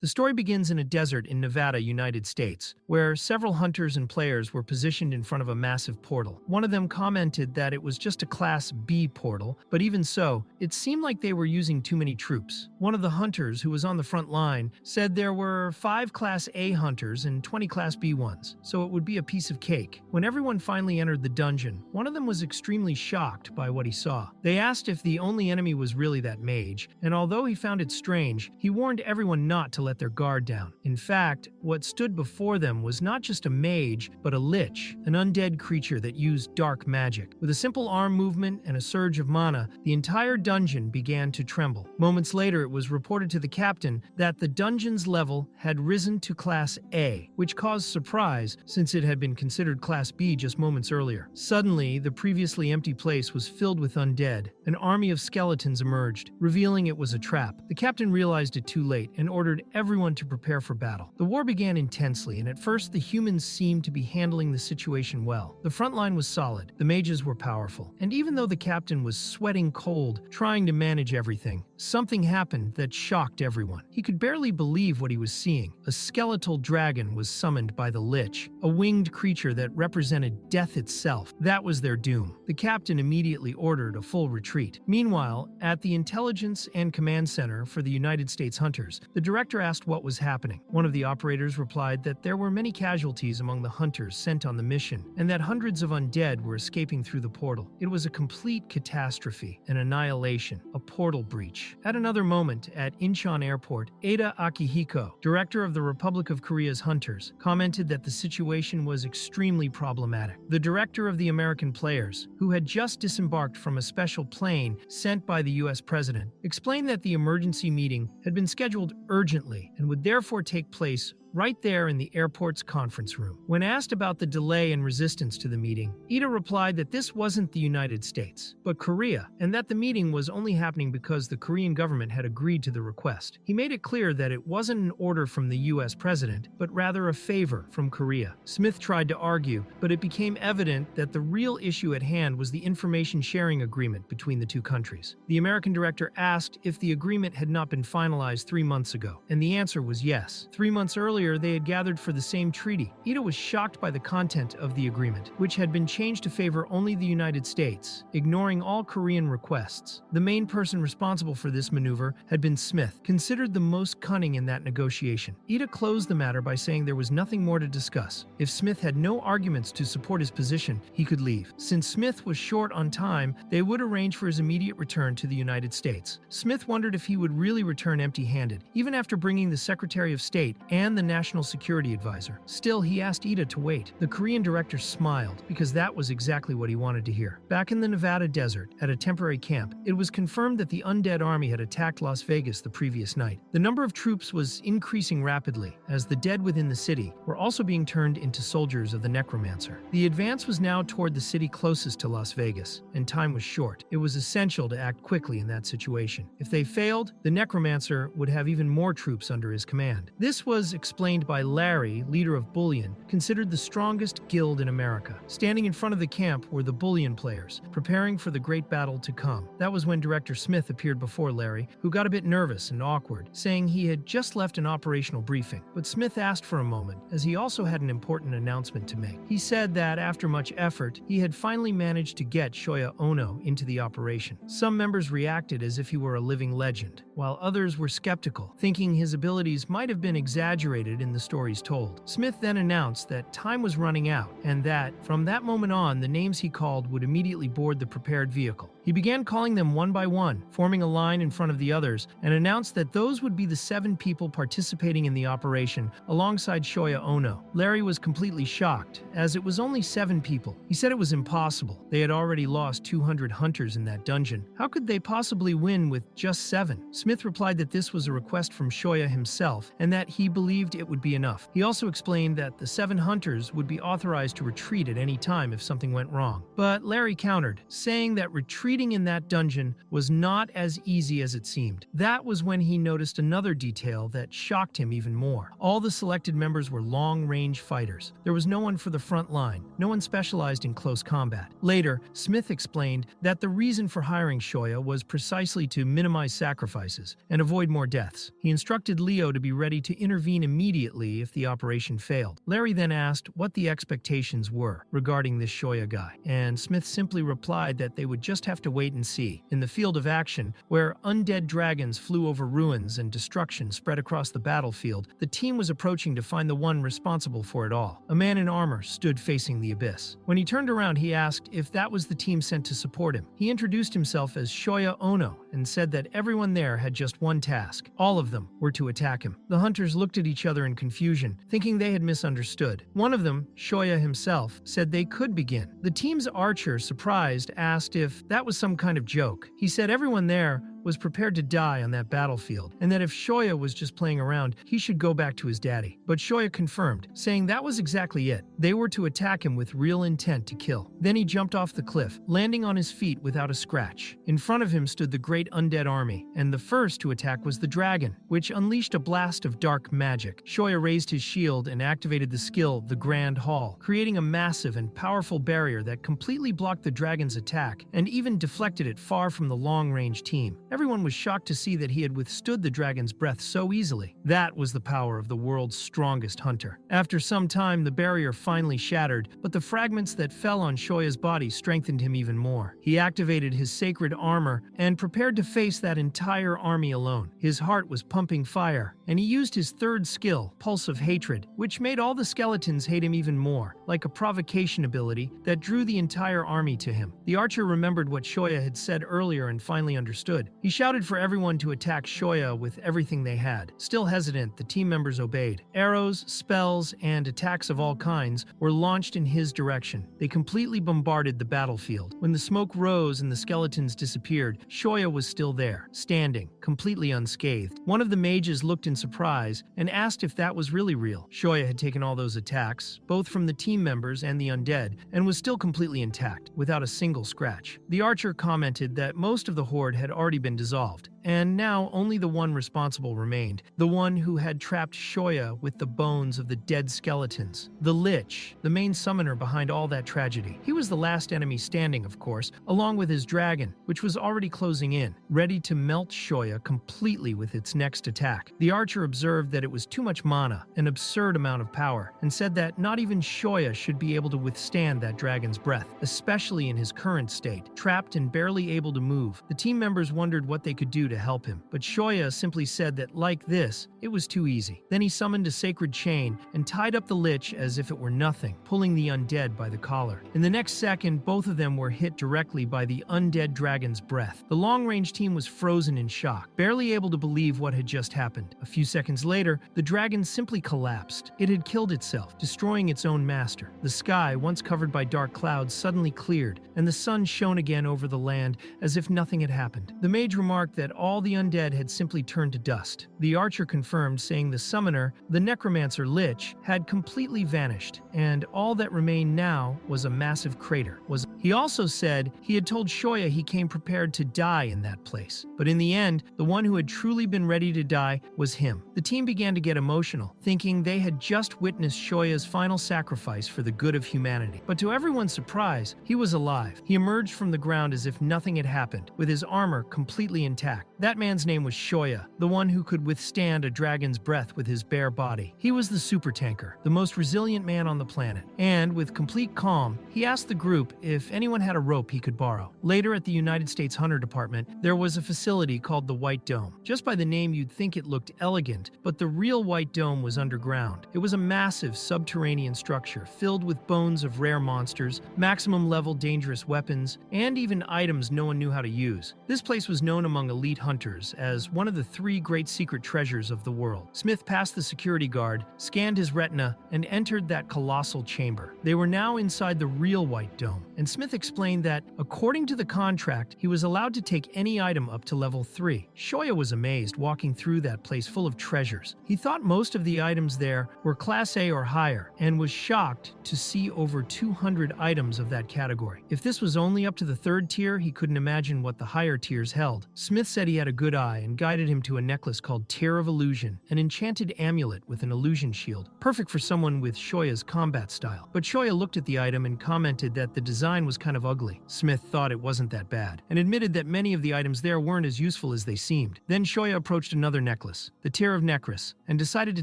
The story begins in a desert in Nevada, United States, where several hunters and players were positioned in front of a massive portal. One of them commented that it was just a Class B portal, but even so, it seemed like they were using too many troops. One of the hunters, who was on the front line, said there were 5 Class A hunters and 20 Class B ones, so it would be a piece of cake. When everyone finally entered the dungeon, one of them was extremely shocked by what he saw. They asked if the only enemy was really that mage, and although he found it strange, he warned everyone not to let their guard down. In fact, what stood before them was not just a mage, but a lich, an undead creature that used dark magic. With a simple arm movement and a surge of mana, the entire dungeon began to tremble. Moments later, it was reported to the captain that the dungeon's level had risen to Class A, which caused surprise since it had been considered Class B just moments earlier. Suddenly, the previously empty place was filled with undead. An army of skeletons emerged, revealing it was a trap. The captain realized it too late and ordered everyone to prepare for battle. The war began intensely, and at first the humans seemed to be handling the situation well. The front line was solid, the mages were powerful, and even though the captain was sweating cold, trying to manage everything, something happened that shocked everyone. He could barely believe what he was seeing. A skeletal dragon was summoned by the lich, a winged creature that represented death itself. That was their doom. The captain immediately ordered a full retreat. Meanwhile, at the Intelligence and Command Center for the United States Hunters, the director asked what was happening. One of the operators replied that there were many casualties among the hunters sent on the mission, and that hundreds of undead were escaping through the portal. It was a complete catastrophe, an annihilation, a portal breach. At another moment, at Incheon Airport, Ada Akihiko, director of the Republic of Korea's Hunters, commented that the situation was extremely problematic. The director of the American players, who had just disembarked from a special plane sent by the US president, explained that the emergency meeting had been scheduled urgently and would therefore take place right there in the airport's conference room. When asked about the delay and resistance to the meeting, Ida replied that this wasn't the United States, but Korea, and that the meeting was only happening because the Korean government had agreed to the request. He made it clear that it wasn't an order from the US president, but rather a favor from Korea. Smith tried to argue, but it became evident that the real issue at hand was the information sharing agreement between the two countries. The American director asked if the agreement had not been finalized 3 months ago, and the answer was yes. 3 months earlier, they had gathered for the same treaty. Ito was shocked by the content of the agreement, which had been changed to favor only the United States, ignoring all Korean requests. The main person responsible for this maneuver had been Smith, considered the most cunning in that negotiation. Ito closed the matter by saying there was nothing more to discuss. If Smith had no arguments to support his position, he could leave. Since Smith was short on time, they would arrange for his immediate return to the United States. Smith wondered if he would really return empty-handed, even after bringing the Secretary of State and the National Security Advisor. Still, he asked Ida to wait. The Korean director smiled, because that was exactly what he wanted to hear. Back in the Nevada desert, at a temporary camp, it was confirmed that the undead army had attacked Las Vegas the previous night. The number of troops was increasing rapidly, as the dead within the city were also being turned into soldiers of the necromancer. The advance was now toward the city closest to Las Vegas, and time was short. It was essential to act quickly in that situation. If they failed, the necromancer would have even more troops under his command. This was explained by Larry, leader of Bullion, considered the strongest guild in America. Standing in front of the camp were the Bullion players, preparing for the great battle to come. That was when Director Smith appeared before Larry, who got a bit nervous and awkward, saying he had just left an operational briefing. But Smith asked for a moment, as he also had an important announcement to make. He said that after much effort, he had finally managed to get Shoya Ono into the operation. Some members reacted as if he were a living legend, while others were skeptical, thinking his abilities might have been exaggerated in the stories told. Smith then announced that time was running out, and that, from that moment on, the names he called would immediately board the prepared vehicle. He began calling them one by one, forming a line in front of the others, and announced that those would be the 7 people participating in the operation, alongside Shoya Ono. Larry was completely shocked, as it was only 7 people. He said it was impossible. They had already lost 200 hunters in that dungeon. How could they possibly win with just 7? Smith replied that this was a request from Shoya himself, and that he believed it would be enough. He also explained that the 7 hunters would be authorized to retreat at any time if something went wrong. But Larry countered, saying that retreating breeding in that dungeon was not as easy as it seemed. That was when he noticed another detail that shocked him even more. All the selected members were long-range fighters. There was no one for the front line, no one specialized in close combat. Later, Smith explained that the reason for hiring Shoya was precisely to minimize sacrifices and avoid more deaths. He instructed Leo to be ready to intervene immediately if the operation failed. Larry then asked what the expectations were regarding this Shoya guy, and Smith simply replied that they would just have to wait and see. In the field of action, where undead dragons flew over ruins and destruction spread across the battlefield, the team was approaching to find the one responsible for it all. A man in armor stood facing the abyss. When he turned around, he asked if that was the team sent to support him. He introduced himself as Shoya Ono and said that everyone there had just one task. All of them were to attack him. The hunters looked at each other in confusion, thinking they had misunderstood. One of them, Shoya himself, said they could begin. The team's archer, surprised, asked if that was some kind of joke. He said everyone there was prepared to die on that battlefield, and that if Shoya was just playing around, he should go back to his daddy. But Shoya confirmed, saying that was exactly it. They were to attack him with real intent to kill. Then he jumped off the cliff, landing on his feet without a scratch. In front of him stood the great undead army, and the first to attack was the dragon, which unleashed a blast of dark magic. Shoya raised his shield and activated the skill, the Grand Hall, creating a massive and powerful barrier that completely blocked the dragon's attack and even deflected it far from the long-range team. Everyone was shocked to see that he had withstood the dragon's breath so easily. That was the power of the world's strongest hunter. After some time, the barrier finally shattered, but the fragments that fell on Shoya's body strengthened him even more. He activated his sacred armor and prepared to face that entire army alone. His heart was pumping fire, and he used his third skill, Pulse of Hatred, which made all the skeletons hate him even more, like a provocation ability that drew the entire army to him. The archer remembered what Shoya had said earlier and finally understood. He shouted for everyone to attack Shoya with everything they had. Still hesitant, the team members obeyed. Arrows, spells, and attacks of all kinds were launched in his direction. They completely bombarded the battlefield. When the smoke rose and the skeletons disappeared, Shoya was still there, standing, completely unscathed. One of the mages looked in surprise and asked if that was really real. Shoya had taken all those attacks, both from the team members and the undead, and was still completely intact, without a single scratch. The archer commented that most of the horde had already been dissolved, and now only the one responsible remained, the one who had trapped Shoya with the bones of the dead skeletons. The Lich, the main summoner behind all that tragedy. He was the last enemy standing, of course, along with his dragon, which was already closing in, ready to melt Shoya completely with its next attack. The archer observed that it was too much mana, an absurd amount of power, and said that not even Shoya should be able to withstand that dragon's breath, especially in his current state, trapped and barely able to move. The team members wondered what they could do to help him, but Shoya simply said that, like this, it was too easy. Then he summoned a sacred chain and tied up the Lich as if it were nothing, pulling the undead by the collar. In the next second, both of them were hit directly by the undead dragon's breath. The long-range team was frozen in shock, barely able to believe what had just happened. A few seconds later, the dragon simply collapsed. It had killed itself, destroying its own master. The sky, once covered by dark clouds, suddenly cleared, and the sun shone again over the land as if nothing had happened. The mage remarked that all the undead had simply turned to dust. The archer confirmed, saying the summoner, the necromancer Lich, had completely vanished, and all that remained now was a massive crater. He also said he had told Shoya he came prepared to die in that place, but in the end, the one who had truly been ready to die was him. The team began to get emotional, thinking they had just witnessed Shoya's final sacrifice for the good of humanity. But to everyone's surprise, he was alive. He emerged from the ground as if nothing had happened, with his armor completely intact. That man's name was Shoya, the one who could withstand a dragon's breath with his bare body. He was the supertanker, the most resilient man on the planet, and with complete calm, he asked the group if anyone had a rope he could borrow. Later at the United States Hunter Department, there was a facility called the White Dome. Just by the name you'd think it looked elegant, but the real White Dome was underground. It was a massive subterranean structure filled with bones of rare monsters, maximum level dangerous weapons, and even items no one knew how to use. This place was known among elite hunters as one of the 3 great secret treasures of the world. Smith passed the security guard, scanned his retina, and entered that colossal chamber. They were now inside the real White Dome, and Smith explained that, according to the contract, he was allowed to take any item up to level 3. Shoya was amazed walking through that place full of treasures. He thought most of the items there were Class A or higher, and was shocked to see over 200 items of that category. If this was only up to the 3rd tier, he couldn't imagine what the higher tiers held. Smith said he had a good eye and guided him to a necklace called Tear of Illusion, an enchanted amulet with an illusion shield, perfect for someone with Shoya's combat style. But Shoya looked at the item and commented that the design was kind of ugly. Smith thought it wasn't that bad, and admitted that many of the items there weren't as useful as they seemed. Then Shoya approached another necklace, the Tear of Necros, and decided to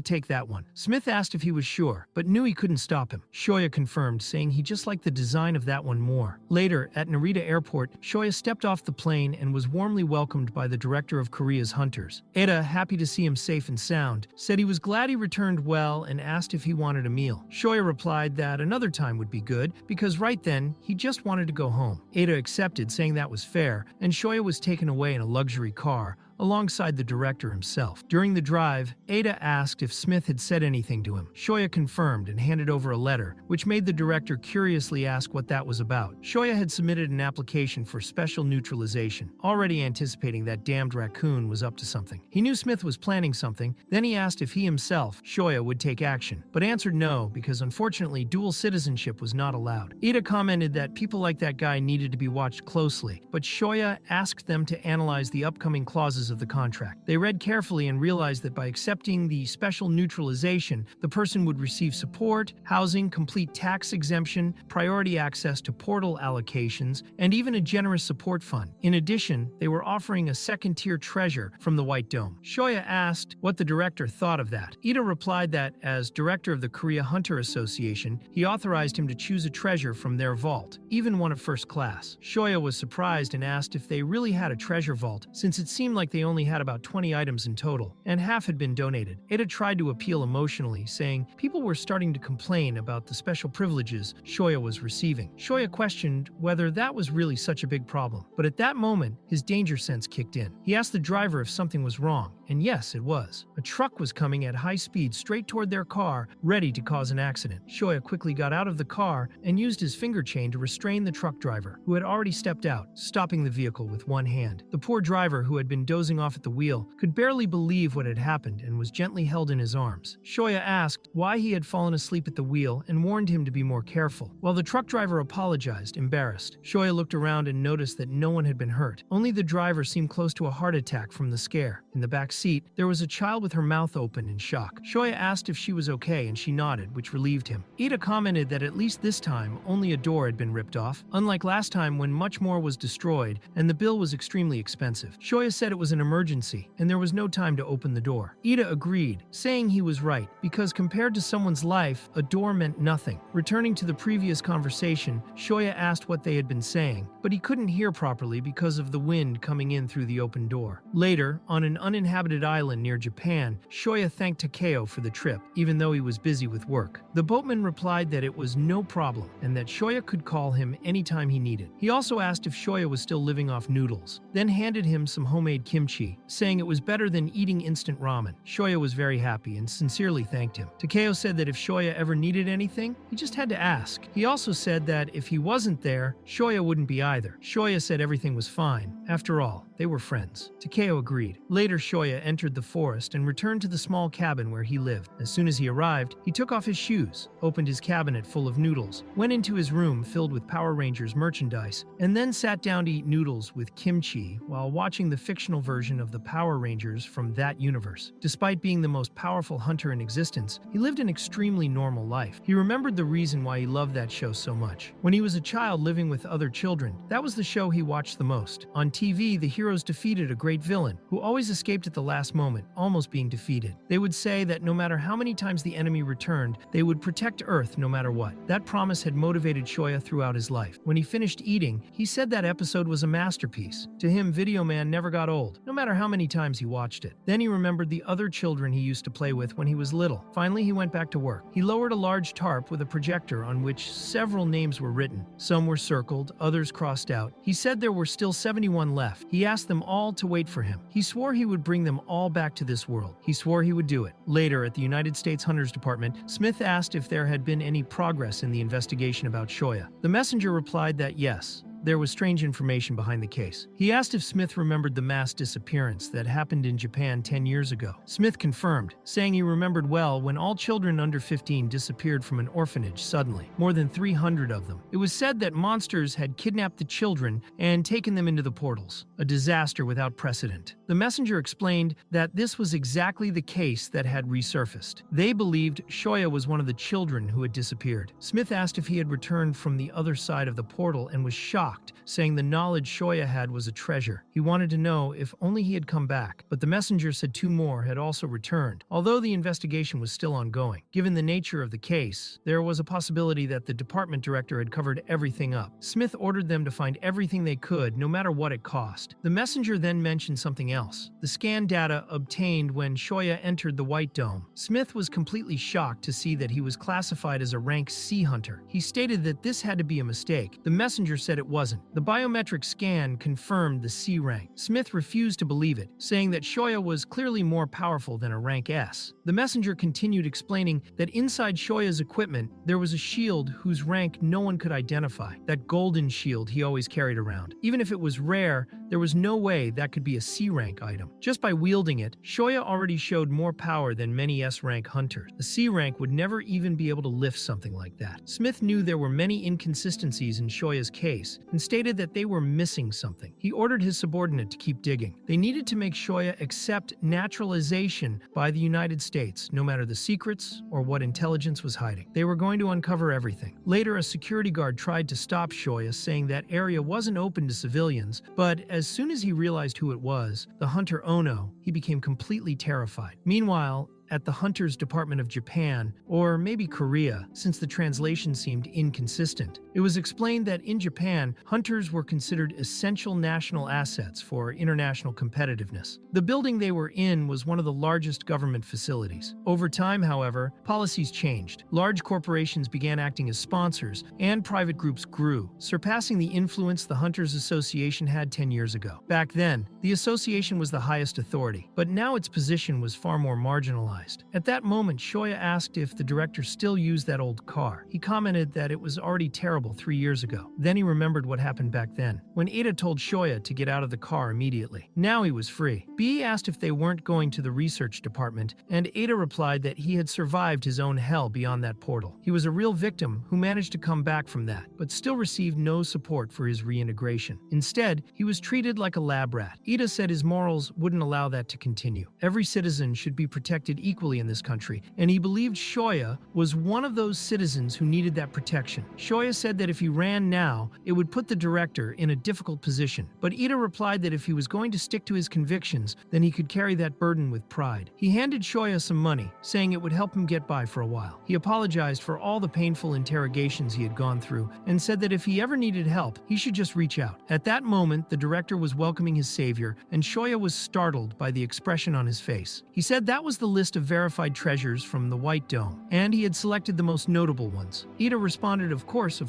take that one. Smith asked if he was sure, but knew he couldn't stop him. Shoya confirmed, saying he just liked the design of that one more. Later, at Narita Airport, Shoya stepped off the plane and was warmly welcomed by the director of Korea's hunters. Eda, happy to see him safe and sound, said he was glad he returned well and asked if he wanted a meal. Shoya replied that another time would be good, because right then, he just wanted to go home. Eda accepted, saying that was fair, and Shoya was taken away in a luxury car, alongside the director himself. During the drive, Ada asked if Smith had said anything to him. Shoya confirmed and handed over a letter, which made the director curiously ask what that was about. Shoya had submitted an application for special neutralization, already anticipating that damned raccoon was up to something. He knew Smith was planning something, then he asked if he himself, Shoya, would take action, but answered no because unfortunately dual citizenship was not allowed. Ida commented that people like that guy needed to be watched closely, but Shoya asked them to analyze the upcoming clauses of the contract. They read carefully and realized that by accepting the special neutralization, the person would receive support, housing, complete tax exemption, priority access to portal allocations, and even a generous support fund. In addition, they were offering a second-tier treasure from the White Dome. Shoya asked what the director thought of that. Ida replied that, as director of the Korea Hunter Association, he authorized him to choose a treasure from their vault, even one of first class. Shoya was surprised and asked if they really had a treasure vault, since it seemed like they only had about 20 items in total, and half had been donated. Ada tried to appeal emotionally, saying people were starting to complain about the special privileges Shoya was receiving. Shoya questioned whether that was really such a big problem, but at that moment, his danger sense kicked in. He asked the driver if something was wrong, and yes, it was. A truck was coming at high speed straight toward their car, ready to cause an accident. Shoya quickly got out of the car and used his finger chain to restrain the truck driver, who had already stepped out, stopping the vehicle with one hand. The poor driver, who had been dozing off at the wheel, could barely believe what had happened and was gently held in his arms. Shoya asked why he had fallen asleep at the wheel and warned him to be more careful. While the truck driver apologized, embarrassed, Shoya looked around and noticed that no one had been hurt. Only the driver seemed close to a heart attack from the scare. In the back seat, there was a child with her mouth open in shock. Shoya asked if she was okay and she nodded, which relieved him. Ida commented that at least this time, only a door had been ripped off, unlike last time when much more was destroyed and the bill was extremely expensive. Shoya said it was an emergency and there was no time to open the door. Ida agreed, saying he was right, because compared to someone's life, a door meant nothing. Returning to the previous conversation, Shoya asked what they had been saying, but he couldn't hear properly because of the wind coming in through the open door. Later, on an uninhabited island near Japan, Shoya thanked Takeo for the trip, even though he was busy with work. The boatman replied that it was no problem and that Shoya could call him anytime he needed. He also asked if Shoya was still living off noodles, then handed him some homemade kimchi, saying it was better than eating instant ramen. Shoya was very happy and sincerely thanked him. Takeo said that if Shoya ever needed anything, he just had to ask. He also said that if he wasn't there, Shoya wouldn't be either. Shoya said everything was fine. After all, they were friends. Takeo agreed. Later, Shoya entered the forest and returned to the small cabin where he lived. As soon as he arrived, he took off his shoes, opened his cabinet full of noodles, went into his room filled with Power Rangers merchandise, and then sat down to eat noodles with kimchi while watching the fictional version of the Power Rangers from that universe. Despite being the most powerful hunter in existence, he lived an extremely normal life. He remembered the reason why he loved that show so much. When he was a child living with other children, that was the show he watched the most. On TV, the heroes defeated a great villain who always escaped at the last moment, almost being defeated. They would say that no matter how many times the enemy returned, they would protect Earth no matter what. That promise had motivated Shoya throughout his life. When he finished eating, he said that episode was a masterpiece. To him, Video Man never got old, no matter how many times he watched it. Then he remembered the other children he used to play with when he was little. Finally, he went back to work. He lowered a large tarp with a projector on which several names were written. Some were circled, others crossed out. He said there were still 71 left. He asked them all to wait for him. He swore he would bring them all back to this world. He swore he would do it. Later, at the United States Hunters Department, Smith asked if there had been any progress in the investigation about Shoya. The messenger replied that yes, there was strange information behind the case. He asked if Smith remembered the mass disappearance that happened in Japan 10 years ago. Smith confirmed, saying he remembered well when all children under 15 disappeared from an orphanage suddenly, more than 300 of them. It was said that monsters had kidnapped the children and taken them into the portals, a disaster without precedent. The messenger explained that this was exactly the case that had resurfaced. They believed Shoya was one of the children who had disappeared. Smith asked if he had returned from the other side of the portal and was shocked, saying the knowledge Shoya had was a treasure. He wanted to know if only he had come back, but the messenger said 2 more had also returned, although the investigation was still ongoing. Given the nature of the case, there was a possibility that the department director had covered everything up. Smith ordered them to find everything they could, no matter what it cost. The messenger then mentioned something else: the scan data obtained when Shoya entered the White Dome. Smith was completely shocked to see that he was classified as a rank C hunter. He stated that this had to be a mistake. The messenger said it wasn't. The biometric scan confirmed the C rank. Smith refused to believe it, saying that Shoya was clearly more powerful than a rank S. The messenger continued explaining that inside Shoya's equipment, there was a shield whose rank no one could identify. That golden shield he always carried around. Even if it was rare, there was no way that could be a C rank item. Just by wielding it, Shoya already showed more power than many S rank hunters. A C rank would never even be able to lift something like that. Smith knew there were many inconsistencies in Shoya's case, and stated that they were missing something. He ordered his subordinate to keep digging. They needed to make Shoya accept naturalization by the United States, no matter the secrets or what intelligence was hiding. They were going to uncover everything. Later, a security guard tried to stop Shoya, saying that area wasn't open to civilians, but as soon as he realized who it was, the hunter Ono, he became completely terrified. Meanwhile, at the Hunters Department of Japan, or maybe Korea, since the translation seemed inconsistent. It was explained that in Japan, hunters were considered essential national assets for international competitiveness. The building they were in was one of the largest government facilities. Over time, however, policies changed. Large corporations began acting as sponsors, and private groups grew, surpassing the influence the Hunters Association had 10 years ago. Back then, the association was the highest authority, but now its position was far more marginalized. At that moment, Shoya asked if the director still used that old car. He commented that it was already terrible 3 years ago. Then he remembered what happened back then, when Ada told Shoya to get out of the car immediately. Now he was free. B asked if they weren't going to the research department, and Ada replied that he had survived his own hell beyond that portal. He was a real victim who managed to come back from that, but still received no support for his reintegration. Instead, he was treated like a lab rat. Ida said his morals wouldn't allow that to continue. Every citizen should be protected equally in this country, and he believed Shoya was one of those citizens who needed that protection. Shoya said that if he ran now, it would put the director in a difficult position, but Ida replied that if he was going to stick to his convictions, then he could carry that burden with pride. He handed Shoya some money, saying it would help him get by for a while. He apologized for all the painful interrogations he had gone through, and said that if he ever needed help, he should just reach out. At that moment, the director was welcoming his savior, and Shoya was startled by the expression on his face. He said that was the list of verified treasures from the White Dome, and he had selected the most notable ones. Ida responded, of course,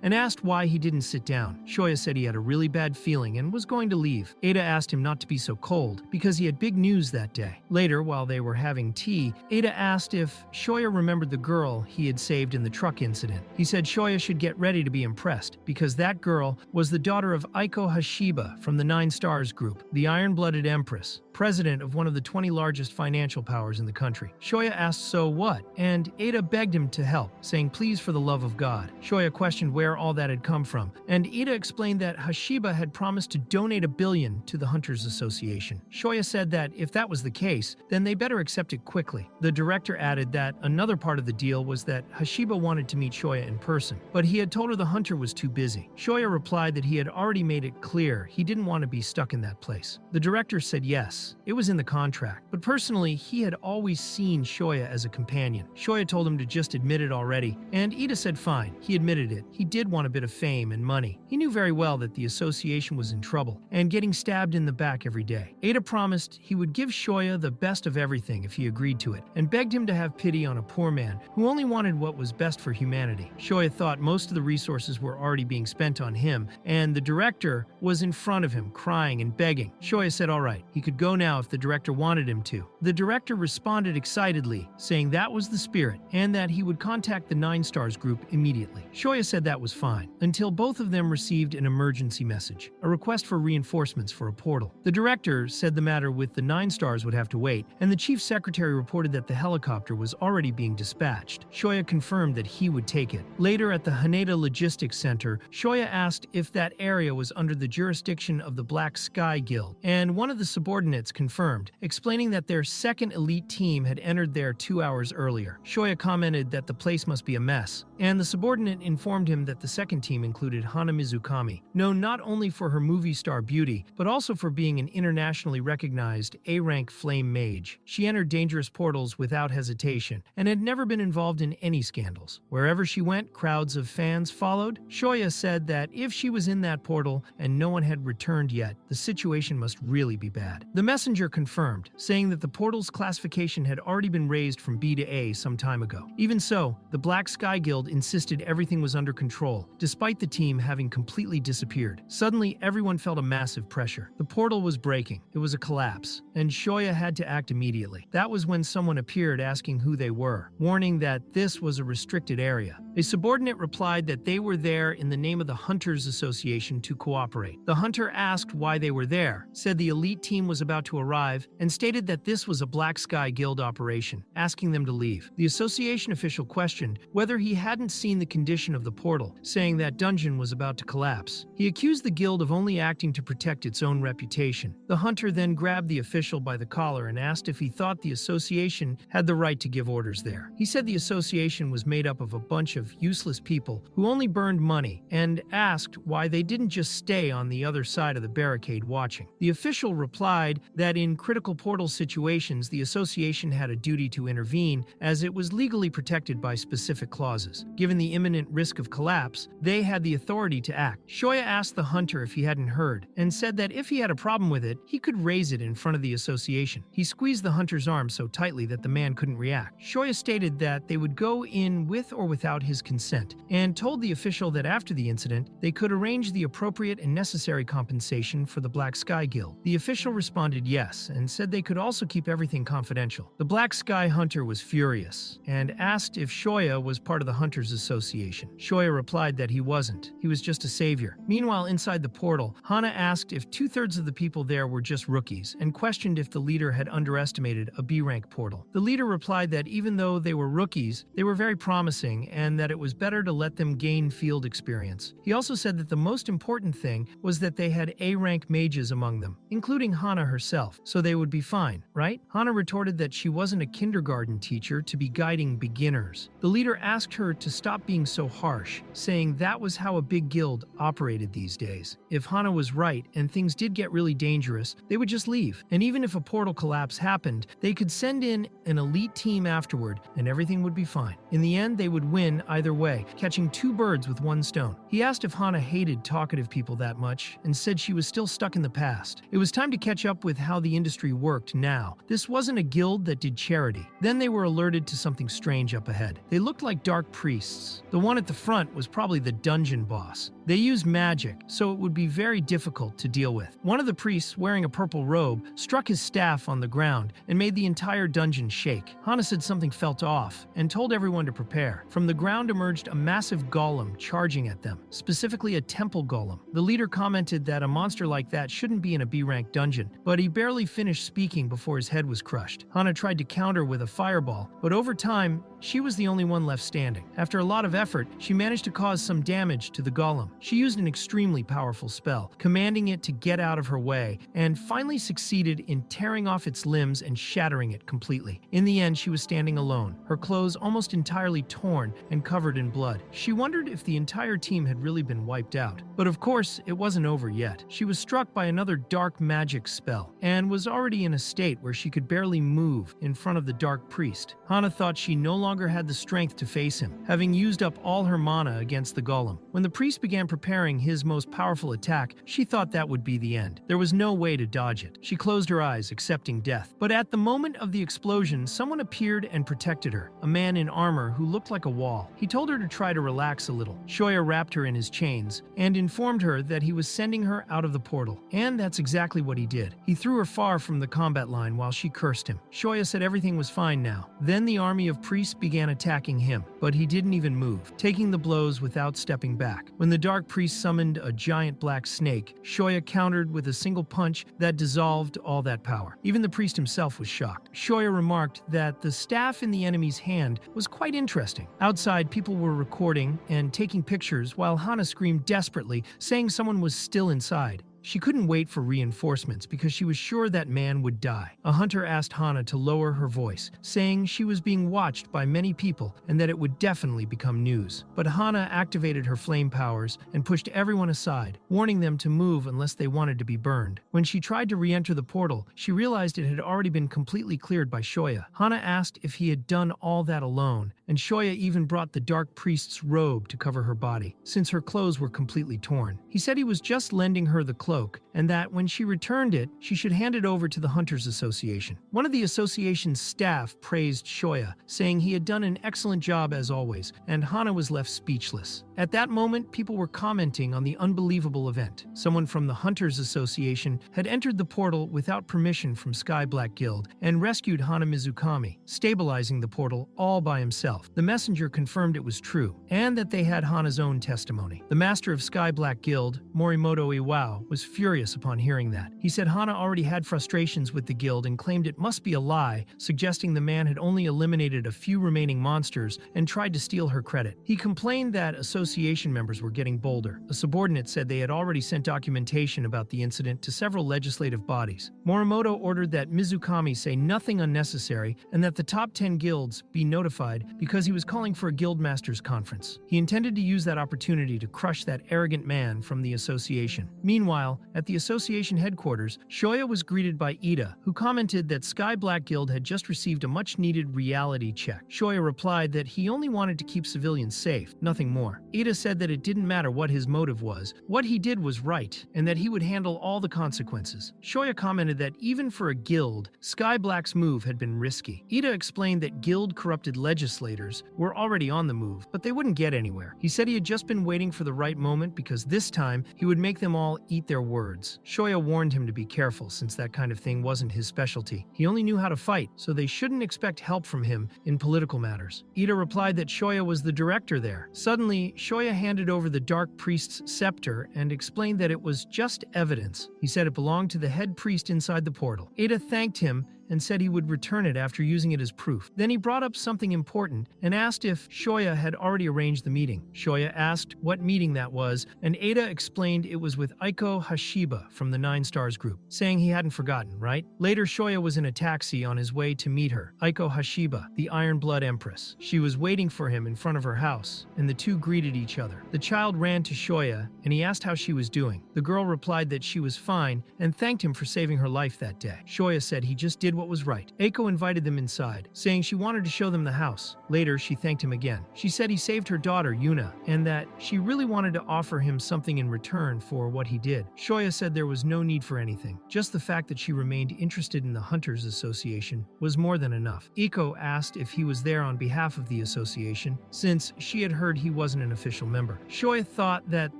and asked why he didn't sit down. Shoya said he had a really bad feeling and was going to leave. Ada asked him not to be so cold, because he had big news that day. Later, while they were having tea, Ada asked if Shoya remembered the girl he had saved in the truck incident. He said Shoya should get ready to be impressed, because that girl was the daughter of Aiko Hashiba from the 9 Stars Group, the Iron-Blooded Empress, president of one of the 20 largest financial powers in the country. Shoya asked, so what? And Ada begged him to help, saying, please for the love of God. Shoya questioned where all that had come from, and Ada explained that Hashiba had promised to donate $1 billion to the Hunters Association. Shoya said that if that was the case, then they better accept it quickly. The director added that another part of the deal was that Hashiba wanted to meet Shoya in person, but he had told her the hunter was too busy. Shoya replied that he had already made it clear he didn't want to be stuck in that place. The director said yes, Yes, it was in the contract, but personally, he had always seen Shoya as a companion. Shoya told him to just admit it already, and Ida said fine. He admitted it. He did want a bit of fame and money. He knew very well that the association was in trouble and getting stabbed in the back every day. Ida promised he would give Shoya the best of everything if he agreed to it, and begged him to have pity on a poor man who only wanted what was best for humanity. Shoya thought most of the resources were already being spent on him, and the director was in front of him, crying and begging. Shoya said all right, he could go now if the director wanted him to. The director responded excitedly, saying that was the spirit, and that he would contact the 9 Stars group immediately. Shoya said that was fine, until both of them received an emergency message, a request for reinforcements for a portal. The director said the matter with the 9 Stars would have to wait, and the chief secretary reported that the helicopter was already being dispatched. Shoya confirmed that he would take it. Later at the Haneda Logistics Center, Shoya asked if that area was under the jurisdiction of the Black Sky Guild, and one of the subordinates confirmed, explaining that their second elite team had entered there 2 hours earlier. Shoya commented that the place must be a mess, and the subordinate informed him that the second team included Hana Mizukami, known not only for her movie star beauty, but also for being an internationally recognized A-rank flame mage. She entered dangerous portals without hesitation, and had never been involved in any scandals. Wherever she went, crowds of fans followed. Shoya said that if she was in that portal and no one had returned yet, the situation must really be bad. The messenger confirmed, saying that the portal's classification had already been raised from B to A some time ago. Even so, the Black Sky Guild insisted everything was under control, despite the team having completely disappeared. Suddenly, everyone felt a massive pressure. The portal was breaking. It was a collapse, and Shoya had to act immediately. That was when someone appeared asking who they were, warning that this was a restricted area. A subordinate replied that they were there in the name of the Hunters Association to cooperate. The hunter asked why they were there, said the elite team was about to arrive, and stated that this was a Black Sky Guild operation, asking them to leave. The association official questioned whether he hadn't seen the condition of the portal, saying that dungeon was about to collapse. He accused the guild of only acting to protect its own reputation. The hunter then grabbed the official by the collar and asked if he thought the association had the right to give orders there. He said the association was made up of a bunch of useless people who only burned money, and asked why they didn't just stay on the other side of the barricade watching. The official replied that in critical portal situations, the association had a duty to intervene as it was legally protected by specific clauses. Given the imminent risk of collapse, they had the authority to act. Shoya asked the hunter if he hadn't heard, and said that if he had a problem with it, he could raise it in front of the association. He squeezed the hunter's arm so tightly that the man couldn't react. Shoya stated that they would go in with or without his consent, and told the official that after the incident, they could arrange the appropriate and necessary compensation for the Black Sky Guild. The official responded yes, and said they could also keep everything confidential. The Black Sky Hunter was furious, and asked if Shoya was part of the Hunters Association. Shoya replied that he wasn't. He was just a savior. Meanwhile, inside the portal, Hana asked if 2/3 of the people there were just rookies, and questioned if the leader had underestimated a B-rank portal. The leader replied that even though they were rookies, they were very promising, and that it was better to let them gain field experience. He also said that the most important thing was that they had A-rank mages among them, including Hana herself, so they would be fine, right? Hana retorted that she wasn't a kindergarten teacher to be guiding beginners. The leader asked her to stop being so harsh, saying that was how a big guild operated these days. If Hana was right and things did get really dangerous, they would just leave. And even if a portal collapse happened, they could send in an elite team afterward and everything would be fine. In the end, they would win either way, catching 2 birds with 1 stone. He asked if Hana hated talkative people that much, and said she was still stuck in the past. It was time to catch up with how the industry worked now. This wasn't a guild that did charity. Then they were alerted to something strange up ahead. They looked like dark priests. The one at the front was probably the dungeon boss. They used magic, so it would be very difficult to deal with. One of the priests, wearing a purple robe, struck his staff on the ground and made the entire dungeon shake. Hana said something felt off and told everyone to prepare. From the ground emerged a massive golem charging at them, specifically a temple golem. The leader commented that a monster like that shouldn't be in a B-rank dungeon, but he barely finished speaking before his head was crushed. Hana tried to counter with a fireball, but over time, she was the only one left standing. After a lot of effort, she managed to cause some damage to the golem. She used an extremely powerful spell, commanding it to get out of her way, and finally succeeded in tearing off its limbs and shattering it completely. In the end, she was standing alone, her clothes almost entirely torn and covered in blood. She wondered if the entire team had really been wiped out. But of course, it wasn't over yet. She was struck by another dark magic spell, and was already in a state where she could barely move in front of the dark priest. Hana thought she no longer had the strength to face him, having used up all her mana against the golem. When the priest began preparing his most powerful attack, she thought that would be the end. There was no way to dodge it. She closed her eyes, accepting death. But at the moment of the explosion, someone appeared and protected her, a man in armor who looked like a wall. He told her to try to relax a little. Shoya wrapped her in his chains and informed her that he was sending her out of the portal. And that's exactly what he did. He threw her far from the combat line while she cursed him. Shoya said everything was fine now. Then the army of priests began attacking him, but he didn't even move, taking the blows without stepping back. When the dark priest summoned a giant black snake, Shoya countered with a single punch that dissolved all that power. Even the priest himself was shocked. Shoya remarked that the staff in the enemy's hand was quite interesting. Outside, people were recording and taking pictures while Hana screamed desperately, saying someone was still inside. She couldn't wait for reinforcements because she was sure that man would die. A hunter asked Hana to lower her voice, saying she was being watched by many people and that it would definitely become news. But Hana activated her flame powers and pushed everyone aside, warning them to move unless they wanted to be burned. When she tried to re-enter the portal, she realized it had already been completely cleared by Shoya. Hana asked if he had done all that alone, and Shoya even brought the dark priest's robe to cover her body, since her clothes were completely torn. He said he was just lending her the cloak, and that when she returned it, she should hand it over to the Hunters Association. One of the association's staff praised Shoya, saying he had done an excellent job as always, and Hana was left speechless. At that moment, people were commenting on the unbelievable event. Someone from the Hunters Association had entered the portal without permission from Sky Black Guild and rescued Hana Mizukami, stabilizing the portal all by himself. The messenger confirmed it was true, and that they had Hana's own testimony. The master of Sky Black Guild, Morimoto Iwao, was furious upon hearing that. He said Hana already had frustrations with the guild and claimed it must be a lie, suggesting the man had only eliminated a few remaining monsters and tried to steal her credit. He complained that association members were getting bolder. A subordinate said they had already sent documentation about the incident to several legislative bodies. Morimoto ordered that Mizukami say nothing unnecessary and that the top 10 guilds be notified because he was calling for a guildmasters conference. He intended to use that opportunity to crush that arrogant man from the association. Meanwhile, at the association headquarters, Shoya was greeted by Ida, who commented that Sky Black Guild had just received a much-needed reality check. Shoya replied that he only wanted to keep civilians safe, nothing more. Ida said that it didn't matter what his motive was, what he did was right, and that he would handle all the consequences. Shoya commented that even for a guild, Sky Black's move had been risky. Ida explained that guild-corrupted legislators were already on the move, but they wouldn't get anywhere. He said he had just been waiting for the right moment because this time he would make them all eat their words. Shoya warned him to be careful since that kind of thing wasn't his specialty. He only knew how to fight, so they shouldn't expect help from him in political matters. Ida replied that Shoya was the director there. Suddenly, Shoya handed over the dark priest's scepter and explained that it was just evidence. He said it belonged to the head priest inside the portal. Ida thanked him and said he would return it after using it as proof. Then he brought up something important and asked if Shoya had already arranged the meeting. Shoya asked what meeting that was, and Ada explained it was with Aiko Hashiba from the Nine Stars group, saying he hadn't forgotten, right? Later, Shoya was in a taxi on his way to meet her, Aiko Hashiba, the Iron Blood Empress. She was waiting for him in front of her house, and the two greeted each other. The child ran to Shoya, and he asked how she was doing. The girl replied that she was fine and thanked him for saving her life that day. Shoya said he just did what was right. Aiko invited them inside, saying she wanted to show them the house. Later, she thanked him again. She said he saved her daughter, Yuna, and that she really wanted to offer him something in return for what he did. Shoya said there was no need for anything. Just the fact that she remained interested in the Hunters Association was more than enough. Aiko asked if he was there on behalf of the association, since she had heard he wasn't an official member. Shoya thought that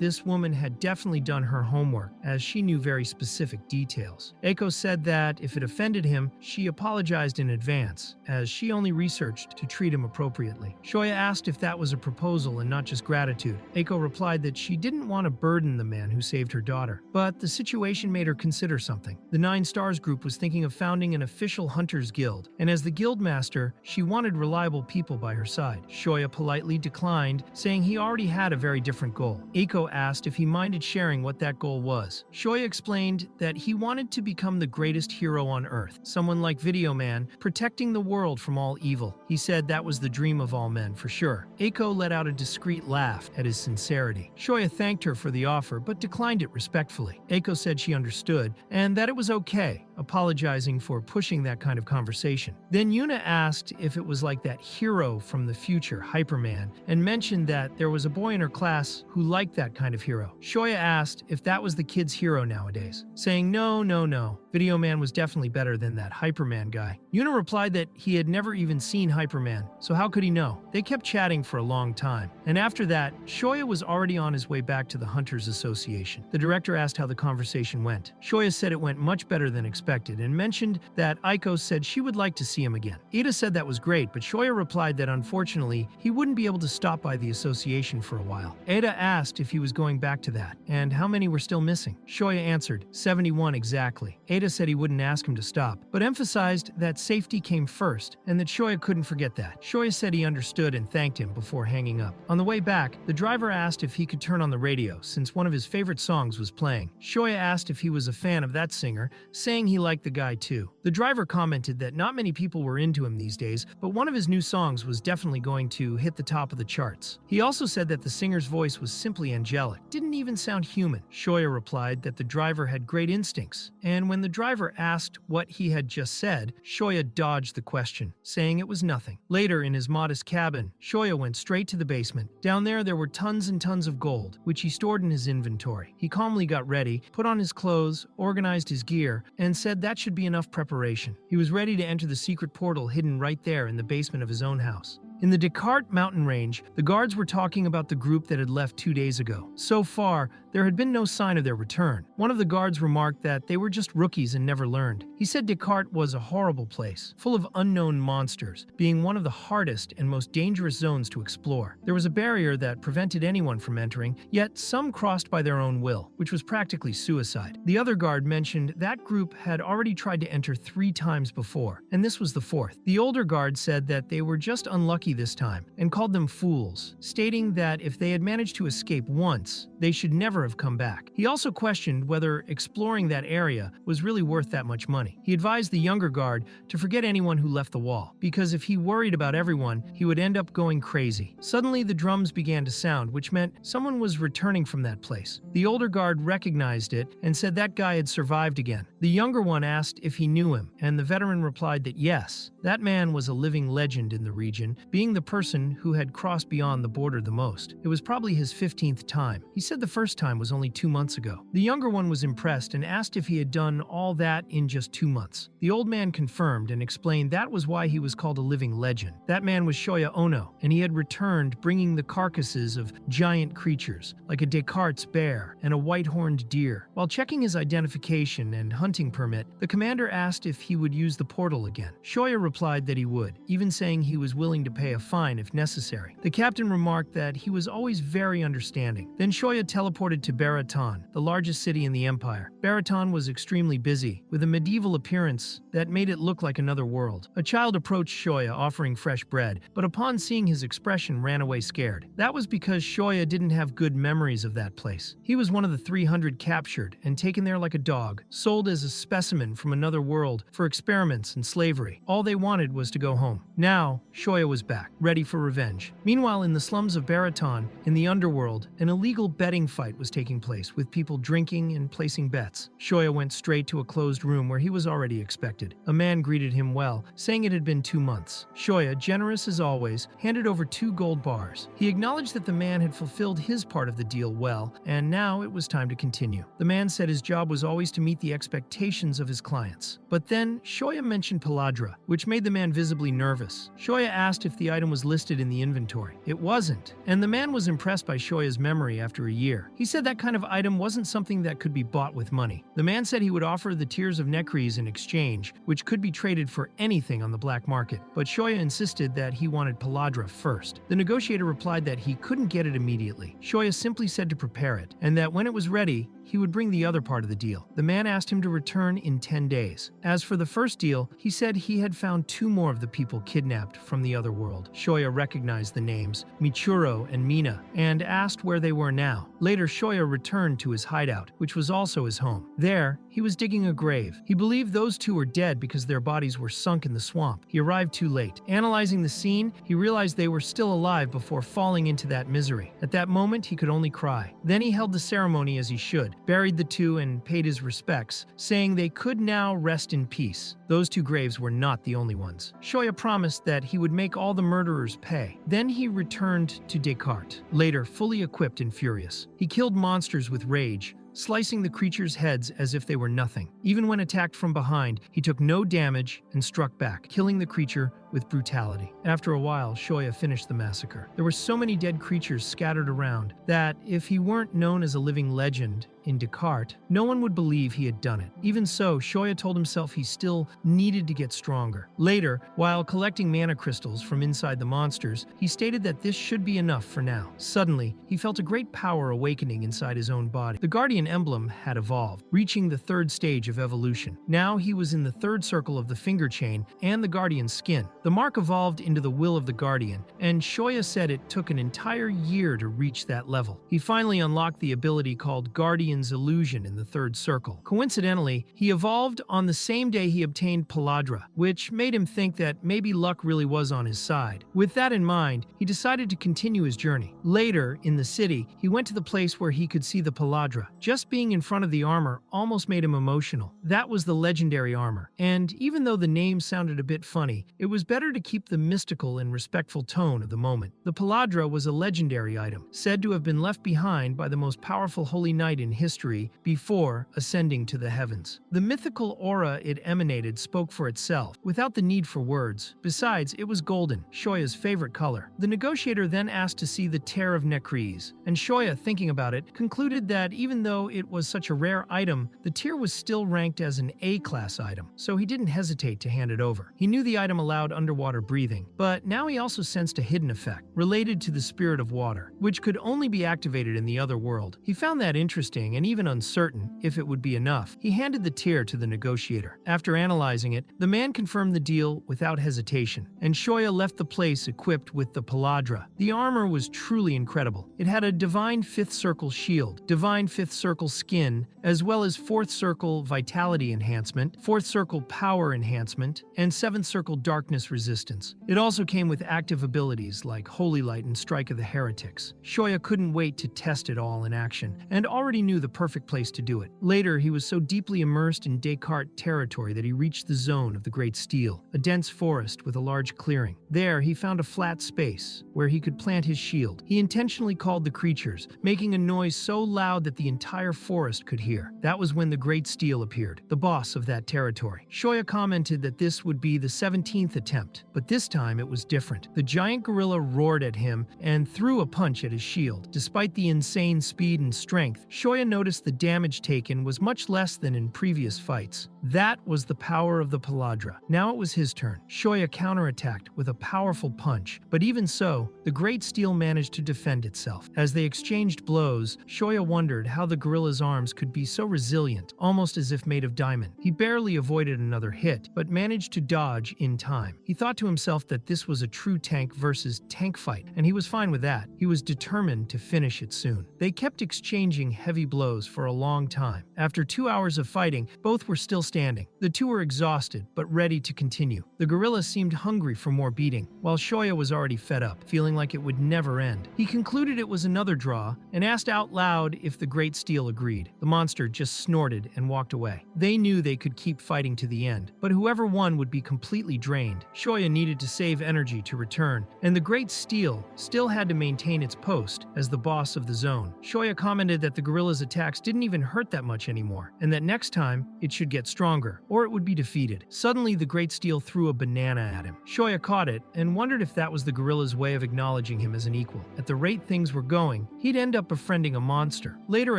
this woman had definitely done her homework, as she knew very specific details. Aiko said that if it offended him, she apologized in advance, as she only researched to treat him appropriately. Shoya asked if that was a proposal and not just gratitude. Eiko replied that she didn't want to burden the man who saved her daughter, but the situation made her consider something. The Nine Stars group was thinking of founding an official hunters guild, and as the guild master, she wanted reliable people by her side. Shoya politely declined, saying he already had a very different goal. Eiko asked if he minded sharing what that goal was. Shoya explained that he wanted to become the greatest hero on Earth, someone like Video Man, protecting the world from all evil. He said that was the dream of all men, for sure. Eiko let out a discreet laugh at his sincerity. Shoya thanked her for the offer, but declined it respectfully. Eiko said she understood, and that it was okay, apologizing for pushing that kind of conversation. Then Yuna asked if it was like that hero from the future, Hyperman, and mentioned that there was a boy in her class who liked that kind of hero. Shoya asked if that was the kid's hero nowadays, saying no, Video Man was definitely better than that Hyperman guy. Yuna replied that he had never even seen Hyperman, so how could he know? They kept chatting for a long time, and after that, Shoya was already on his way back to the Hunters Association. The director asked how the conversation went. Shoya said it went much better than expected and mentioned that Eiko said she would like to see him again. Ida said that was great, but Shoya replied that unfortunately, he wouldn't be able to stop by the association for a while. Ada asked if he was going back to that, and how many were still missing. Shoya answered, 71 exactly. Ada said he wouldn't ask him to stop, but emphasized that safety came first, and that Shoya couldn't forget that. Shoya said he understood and thanked him before hanging up. On the way back, the driver asked if he could turn on the radio, since one of his favorite songs was playing. Shoya asked if he was a fan of that singer, saying he liked the guy too. The driver commented that not many people were into him these days, but one of his new songs was definitely going to hit the top of the charts. He also said that the singer's voice was simply angelic, didn't even sound human. Shoya replied that the driver had great instincts, and when the driver asked what he had just said, Shoya dodged the question, saying it was nothing. Later, in his modest cabin, Shoya went straight to the basement. Down there were tons and tons of gold, which he stored in his inventory. He calmly got ready, put on his clothes, organized his gear, and said that should be enough preparation. He was ready to enter the secret portal hidden right there in the basement of his own house. In the Descartes mountain range, the guards were talking about the group that had left 2 days ago. So far, there had been no sign of their return. One of the guards remarked that they were just rookies and never learned. He said Descartes was a horrible place, full of unknown monsters, being one of the hardest and most dangerous zones to explore. There was a barrier that prevented anyone from entering, yet some crossed by their own will, which was practically suicide. The other guard mentioned that group had already tried to enter 3 times before, and this was the 4th. The older guard said that they were just unlucky this time, and called them fools, stating that if they had managed to escape once, they should never have come back. He also questioned whether exploring that area was really worth that much money. He advised the younger guard to forget anyone who left the wall, because if he worried about everyone, he would end up going crazy. Suddenly, the drums began to sound, which meant someone was returning from that place. The older guard recognized it and said that guy had survived again. The younger one asked if he knew him, and the veteran replied that yes, that man was a living legend in the region, being the person who had crossed beyond the border the most. It was probably his 15th time. He said the first time was only 2 months ago. The younger one was impressed and asked if he had done all that in just 2 months. The old man confirmed and explained that was why he was called a living legend. That man was Shoya Ono, and he had returned bringing the carcasses of giant creatures, like a Descartes bear and a white-horned deer. While checking his identification and hunting permit, the commander asked if he would use the portal again. Shoya replied that he would, even saying he was willing to pay a fine if necessary. The captain remarked that he was always very understanding. Then Shoya teleported to Baraton, the largest city in the empire. Baraton was extremely busy, with a medieval appearance that made it look like another world. A child approached Shoya offering fresh bread, but upon seeing his expression ran away scared. That was because Shoya didn't have good memories of that place. He was one of the 300 captured and taken there like a dog, sold as a specimen from another world for experiments and slavery. All they wanted was to go home. Now, Shoya was back, ready for revenge. Meanwhile, in the slums of Baraton, in the underworld, an illegal betting fight was taking place, with people drinking and placing bets. Shoya went straight to a closed room where he was already expected. A man greeted him well, saying it had been 2 months. Shoya, generous as always, handed over 2 gold bars. He acknowledged that the man had fulfilled his part of the deal well, and now it was time to continue. The man said his job was always to meet the expectations expectations of his clients. But then, Shoya mentioned Peladra, which made the man visibly nervous. Shoya asked if the item was listed in the inventory. It wasn't, and the man was impressed by Shoya's memory after a year. He said that kind of item wasn't something that could be bought with money. The man said he would offer the Tears of Necres in exchange, which could be traded for anything on the black market, but Shoya insisted that he wanted Peladra first. The negotiator replied that he couldn't get it immediately. Shoya simply said to prepare it, and that when it was ready, he would bring the other part of the deal. The man asked him to return in 10 days. As for the first deal, he said he had found 2 more of the people kidnapped from the other world. Shoya recognized the names, Michuro and Mina, and asked where they were now. Later, Shoya returned to his hideout, which was also his home. There, he was digging a grave. He believed those 2 were dead because their bodies were sunk in the swamp. He arrived too late. Analyzing the scene, he realized they were still alive before falling into that misery. At that moment, he could only cry. Then he held the ceremony as he should, buried the 2 and paid his respects, saying they could now rest in peace. Those 2 graves were not the only ones. Shoya promised that he would make all the murderers pay. Then he returned to Descartes, later fully equipped and furious. He killed monsters with rage, slicing the creatures' heads as if they were nothing. Even when attacked from behind, he took no damage and struck back, killing the creature with brutality. After a while, Shoya finished the massacre. There were so many dead creatures scattered around that, if he weren't known as a living legend in Descartes, no one would believe he had done it. Even so, Shoya told himself he still needed to get stronger. Later, while collecting mana crystals from inside the monsters, he stated that this should be enough for now. Suddenly, he felt a great power awakening inside his own body. The Guardian emblem had evolved, reaching the 3rd stage of evolution. Now he was in the 3rd circle of the finger chain and the Guardian's skin. The mark evolved into the will of the Guardian, and Shoya said it took an entire year to reach that level. He finally unlocked the ability called Guardian's Illusion in the 3rd circle. Coincidentally, he evolved on the same day he obtained Peladra, which made him think that maybe luck really was on his side. With that in mind, he decided to continue his journey. Later, in the city, he went to the place where he could see the Peladra. Just being in front of the armor almost made him emotional. That was the legendary armor, and even though the name sounded a bit funny, it was better to keep the mystical and respectful tone of the moment. The Peladra was a legendary item, said to have been left behind by the most powerful holy knight in history before ascending to the heavens. The mythical aura it emanated spoke for itself, without the need for words. Besides, it was golden, Shoya's favorite color. The negotiator then asked to see the Tear of Necres, and Shoya, thinking about it, concluded that even though it was such a rare item, the tear was still ranked as an A-class item, so he didn't hesitate to hand it over. He knew the item allowed underwater breathing, but now he also sensed a hidden effect, related to the spirit of water, which could only be activated in the other world. He found that interesting and even uncertain if it would be enough. He handed the tear to the negotiator. After analyzing it, the man confirmed the deal without hesitation, and Shoya left the place equipped with the Peladra. The armor was truly incredible. It had a divine 5th circle shield, divine 5th circle skin, as well as 4th circle vitality enhancement, 4th circle power enhancement, and 7th circle darkness resistance. It also came with active abilities like Holy Light and Strike of the Heretics. Shoya couldn't wait to test it all in action, and already knew the perfect place to do it. Later, he was so deeply immersed in Descartes territory that he reached the zone of the Great Steel, a dense forest with a large clearing. There, he found a flat space where he could plant his shield. He intentionally called the creatures, making a noise so loud that the entire forest could hear. That was when the Great Steel appeared, the boss of that territory. Shoya commented that this would be the 17th attempt, but this time it was different. The giant gorilla roared at him and threw a punch at his shield. Despite the insane speed and strength, Shoya noticed the damage taken was much less than in previous fights. That was the power of the Peladra. Now it was his turn. Shoya counterattacked with a powerful punch, but even so, the Great Steel managed to defend itself. As they exchanged blows, Shoya wondered how the gorilla's arms could be so resilient, almost as if made of diamond. He barely avoided another hit, but managed to dodge in time. He thought to himself that this was a true tank versus tank fight, and he was fine with that. He was determined to finish it soon. They kept exchanging heavy blows for a long time. After 2 hours of fighting, both were still standing. The two were exhausted, but ready to continue. The gorilla seemed hungry for more beating, while Shoya was already fed up, feeling like it would never end. He concluded it was another draw, and asked out loud if the Great Steel steel agreed. The monster just snorted and walked away. They knew they could keep fighting to the end, but whoever won would be completely drained. Shoya needed to save energy to return, and the Great Steel still had to maintain its post as the boss of the zone. Shoya commented that the gorilla's attacks didn't even hurt that much anymore, and that next time it should get stronger, or it would be defeated. Suddenly, the Great Steel threw a banana at him. Shoya caught it and wondered if that was the gorilla's way of acknowledging him as an equal. At the rate things were going, he'd end up befriending a monster. Later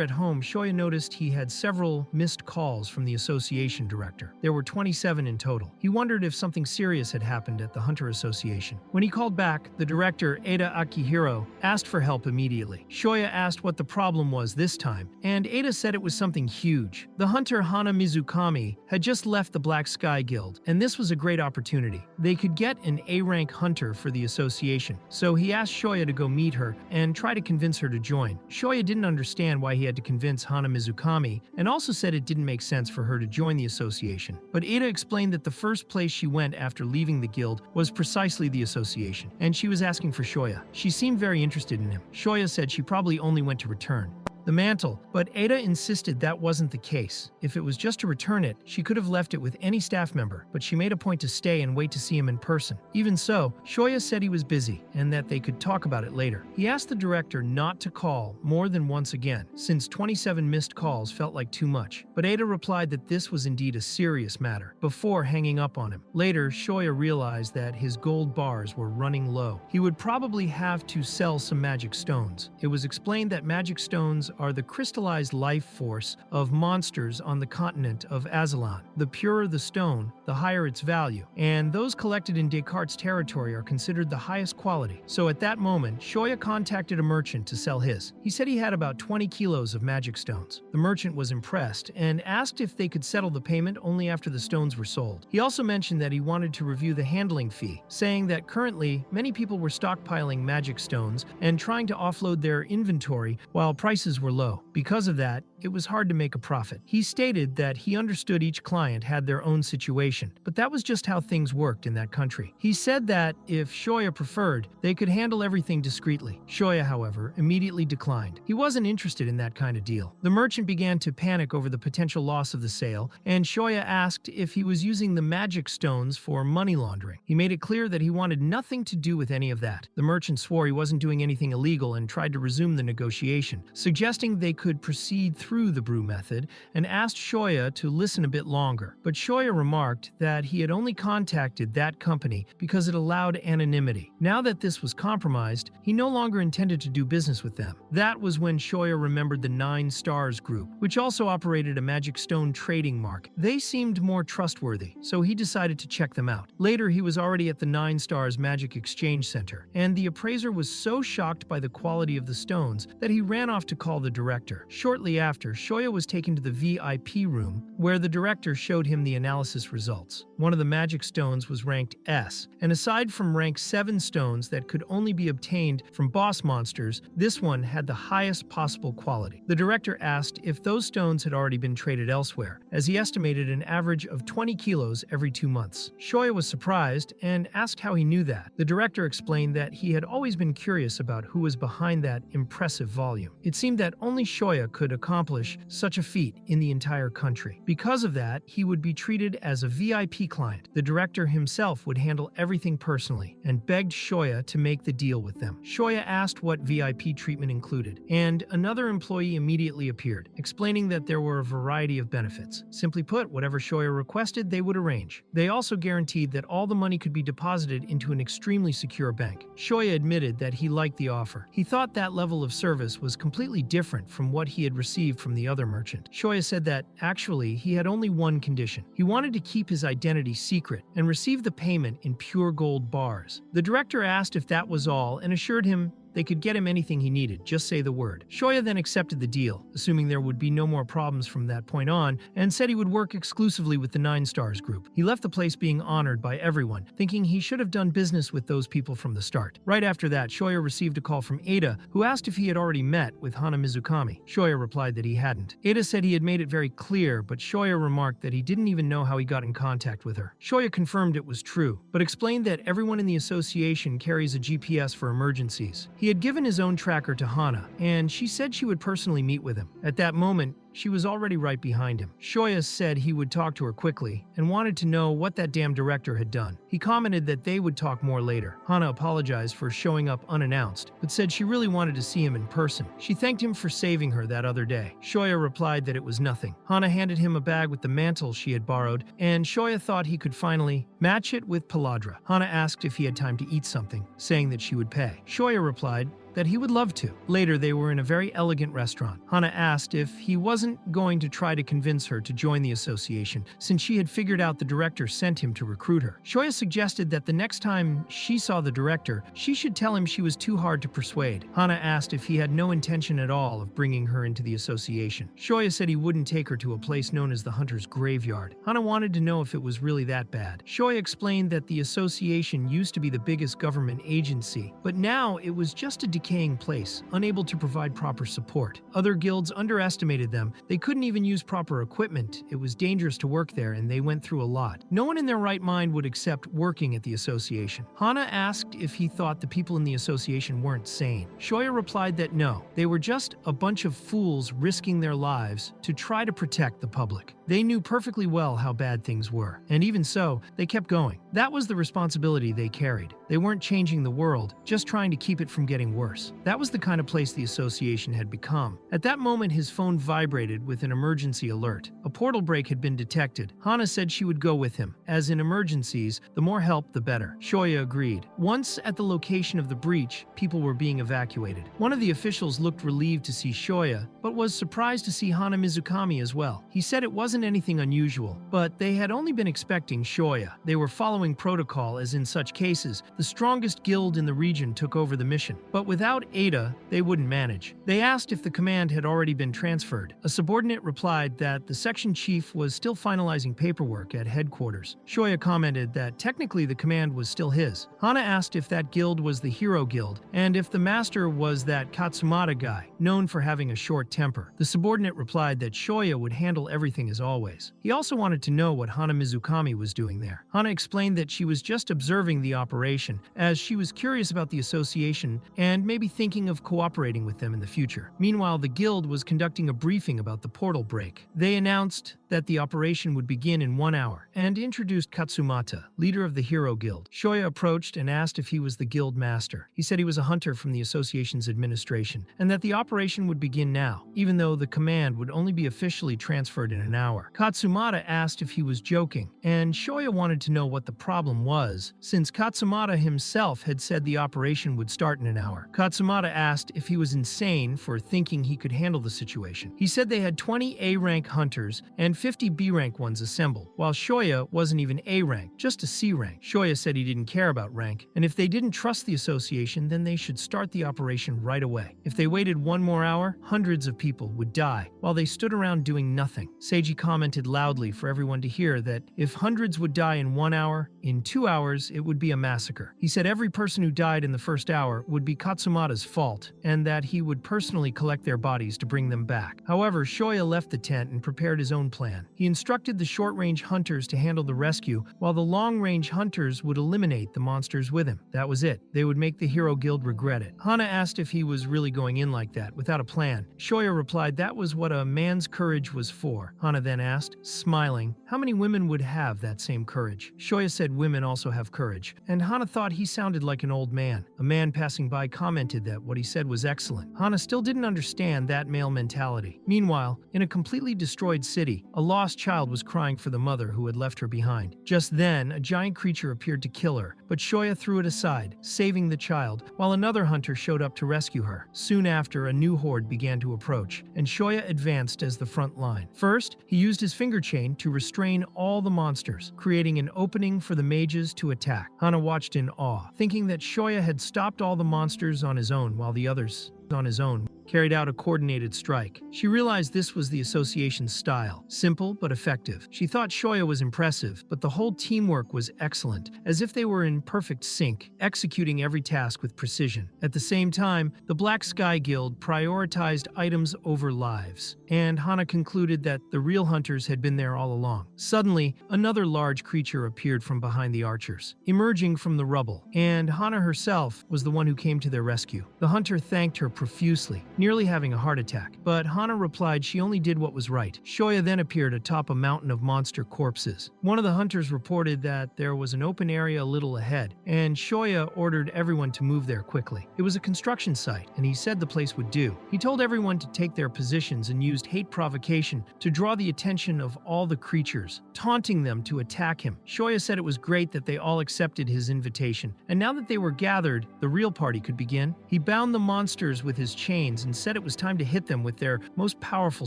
at home, Shoya noticed he had several missed calls from the association director. There were 27 in total. He wondered if something serious had happened at the Hunter Association. When he called back, the director, Ada Akihiro, asked for help immediately. Shoya asked what the problem was this time, and Ada said it was something huge. The hunter Hana Mizukami had just left the Black Sky Guild, and this was a great opportunity. They could get an A-rank hunter for the association, so he asked Shoya to go meet her and try to convince her to join. Shoya didn't understand why he had to convince Hana Mizukami, and also said it didn't make sense for her to join the association. But Ada explained that the first place she went after leaving the guild was precisely the association, and she was asking for Shoya. She seemed very interested in him. Shoya said she probably only went to return the mantle, but Ada insisted that wasn't the case. If it was just to return it, she could have left it with any staff member, but she made a point to stay and wait to see him in person. Even so, Shoya said he was busy and that they could talk about it later. He asked the director not to call more than once again, since 27 missed calls felt like too much. But Ada replied that this was indeed a serious matter, before hanging up on him. Later, Shoya realized that his gold bars were running low. He would probably have to sell some magic stones. It was explained that magic stones are the crystallized life force of monsters on the continent of Azalan. The purer the stone, the higher its value, and those collected in Descartes' territory are considered the highest quality. So at that moment, Shoya contacted a merchant to sell his. He said he had about 20 kilos of magic stones. The merchant was impressed and asked if they could settle the payment only after the stones were sold. He also mentioned that he wanted to review the handling fee, saying that currently many people were stockpiling magic stones and trying to offload their inventory while prices were low. Because of that, it was hard to make a profit. He stated that he understood each client had their own situation, but that was just how things worked in that country. He said that if Shoya preferred, they could handle everything discreetly. Shoya, however, immediately declined. He wasn't interested in that kind of deal. The merchant began to panic over the potential loss of the sale, and Shoya asked if he was using the magic stones for money laundering. He made it clear that he wanted nothing to do with any of that. The merchant swore he wasn't doing anything illegal and tried to resume the negotiation, suggesting they could proceed through the brew method and asked Shoya to listen a bit longer. But Shoya remarked that he had only contacted that company because it allowed anonymity. Now that this was compromised, he no longer intended to do business with them. That was when Shoya remembered the 9 Stars Group, which also operated a magic stone trading mark. They seemed more trustworthy, so he decided to check them out. Later, he was already at the 9 Stars Magic Exchange Center, and the appraiser was so shocked by the quality of the stones that he ran off to call the director. Shortly after, Shoya was taken to the VIP room, where the director showed him the analysis results. One of the magic stones was ranked S, and aside from rank 7 stones that could only be obtained from boss monsters, this one had the highest possible quality. The director asked if those stones had already been traded elsewhere, as he estimated an average of 20 kilos every 2 months. Shoya was surprised and asked how he knew that. The director explained that he had always been curious about who was behind that impressive volume. It seemed that only Shoya could accomplish such a feat in the entire country. Because of that, he would be treated as a VIP client. The director himself would handle everything personally and begged Shoya to make the deal with them. Shoya asked what VIP treatment included, and another employee immediately appeared, explaining that there were a variety of benefits. Simply put, whatever Shoya requested, they would arrange. They also guaranteed that all the money could be deposited into an extremely secure bank. Shoya admitted that he liked the offer. He thought that level of service was completely different from what he had received from the other merchant. Shoya said that, actually, he had only one condition. He wanted to keep his identity secret and receive the payment in pure gold bars. The director asked if that was all and assured him they could get him anything he needed, just say the word. Shoya then accepted the deal, assuming there would be no more problems from that point on, and said he would work exclusively with the 9 Stars Group. He left the place being honored by everyone, thinking he should have done business with those people from the start. Right after that, Shoya received a call from Ada, who asked if he had already met with Hana Mizukami. Shoya replied that he hadn't. Ada said he had made it very clear, but Shoya remarked that he didn't even know how he got in contact with her. Shoya confirmed it was true, but explained that everyone in the association carries a GPS for emergencies. He had given his own tracker to Hana, and she said she would personally meet with him. At that moment, she was already right behind him. Shoya said he would talk to her quickly and wanted to know what that damn director had done. He commented that they would talk more later. Hana apologized for showing up unannounced, but said she really wanted to see him in person. She thanked him for saving her that other day. Shoya replied that it was nothing. Hana handed him a bag with the mantle she had borrowed, and Shoya thought he could finally match it with Peladra. Hana asked if he had time to eat something, saying that she would pay. Shoya replied that he would love to. Later, they were in a very elegant restaurant. Hana asked if he wasn't going to try to convince her to join the association, since she had figured out the director sent him to recruit her. Shoya suggested that the next time she saw the director, she should tell him she was too hard to persuade. Hana asked if he had no intention at all of bringing her into the association. Shoya said he wouldn't take her to a place known as the Hunter's Graveyard. Hana wanted to know if it was really that bad. Shoya explained that the association used to be the biggest government agency, but now it was just a decaying place, unable to provide proper support. Other guilds underestimated them. They couldn't even use proper equipment. It was dangerous to work there, and they went through a lot. No one in their right mind would accept working at the association. Hana asked if he thought the people in the association weren't sane. Shoya replied that no, they were just a bunch of fools risking their lives to try to protect the public. They knew perfectly well how bad things were, and even so, they kept going. That was the responsibility they carried. They weren't changing the world, just trying to keep it from getting worse. That was the kind of place the association had become. At that moment, his phone vibrated with an emergency alert. A portal break had been detected. Hana said she would go with him, as in emergencies, the more help, the better. Shoya agreed. Once at the location of the breach, people were being evacuated. One of the officials looked relieved to see Shoya, but was surprised to see Hana Mizukami as well. He said it wasn't anything unusual, but they had only been expecting Shoya. They were following protocol, as in such cases, the strongest guild in the region took over the mission. But without Ada, they wouldn't manage. They asked if the command had already been transferred. A subordinate replied that the section chief was still finalizing paperwork at headquarters. Shoya commented that technically the command was still his. Hana asked if that guild was the Hero Guild, and if the master was that Katsumata guy, known for having a short temper. The subordinate replied that Shoya would handle everything as always. He also wanted to know what Hana Mizukami was doing there. Hana explained that she was just observing the operation, as she was curious about the association and maybe thinking of cooperating with them in the future. Meanwhile, the guild was conducting a briefing about the portal break. They announced that the operation would begin in 1 hour and introduced Katsumata, leader of the Hero Guild. Shoya approached and asked if he was the guild master. He said he was a hunter from the association's administration and that the operation would begin now, even though the command would only be officially transferred in an hour. Katsumata asked if he was joking, and Shoya wanted to know what the problem was, since Katsumata himself had said the operation would start in an hour. Katsumata asked if he was insane for thinking he could handle the situation. He said they had 20 A-rank hunters and 50 B-rank ones assembled, while Shoya wasn't even A-rank, just a C-rank. Shoya said he didn't care about rank, and if they didn't trust the association, then they should start the operation right away. If they waited 1 more hour, hundreds of people would die while they stood around doing nothing. Seiji commented loudly for everyone to hear that if hundreds would die in 1 hour, in 2 hours it would be a massacre. He said every person who died in the first hour would be Katsumata's fault, and that he would personally collect their bodies to bring them back. However, Shoya left the tent and prepared his own plan. He instructed the short-range hunters to handle the rescue, while the long-range hunters would eliminate the monsters with him. That was it. They would make the Hero Guild regret it. Hana asked if he was really going in like that, without a plan. Shoya replied that was what a man's courage was for. Hana then asked, smiling, how many women would have that same courage? Shoya said women also have courage, and Hana thought he sounded like an old man. A man passing by commented that what he said was excellent. Hana still didn't understand that male mentality. Meanwhile, in a completely destroyed city, a lost child was crying for the mother who had left her behind. Just then, a giant creature appeared to kill her, but Shoya threw it aside, saving the child, while another hunter showed up to rescue her. Soon after, a new horde began to approach, and Shoya advanced as the front line. First, he used his finger chain to restrain all the monsters, creating an opening for the mages to attack. Hana watched in awe, thinking that Shoya had stopped all the monsters on his own while the others on his own, carried out a coordinated strike. She realized this was the association's style, simple but effective. She thought Shoya was impressive, but the whole teamwork was excellent, as if they were in perfect sync, executing every task with precision. At the same time, the Black Sky Guild prioritized items over lives, and Hana concluded that the real hunters had been there all along. Suddenly, another large creature appeared from behind the archers, emerging from the rubble, and Hana herself was the one who came to their rescue. The hunter thanked her profusely, nearly having a heart attack, but Hana replied she only did what was right. Shoya then appeared atop a mountain of monster corpses. One of the hunters reported that there was an open area a little ahead, and Shoya ordered everyone to move there quickly. It was a construction site, and he said the place would do. He told everyone to take their positions and used hate provocation to draw the attention of all the creatures, taunting them to attack him. Shoya said it was great that they all accepted his invitation, and now that they were gathered, the real party could begin. He bound the monsters with his chains and said it was time to hit them with their most powerful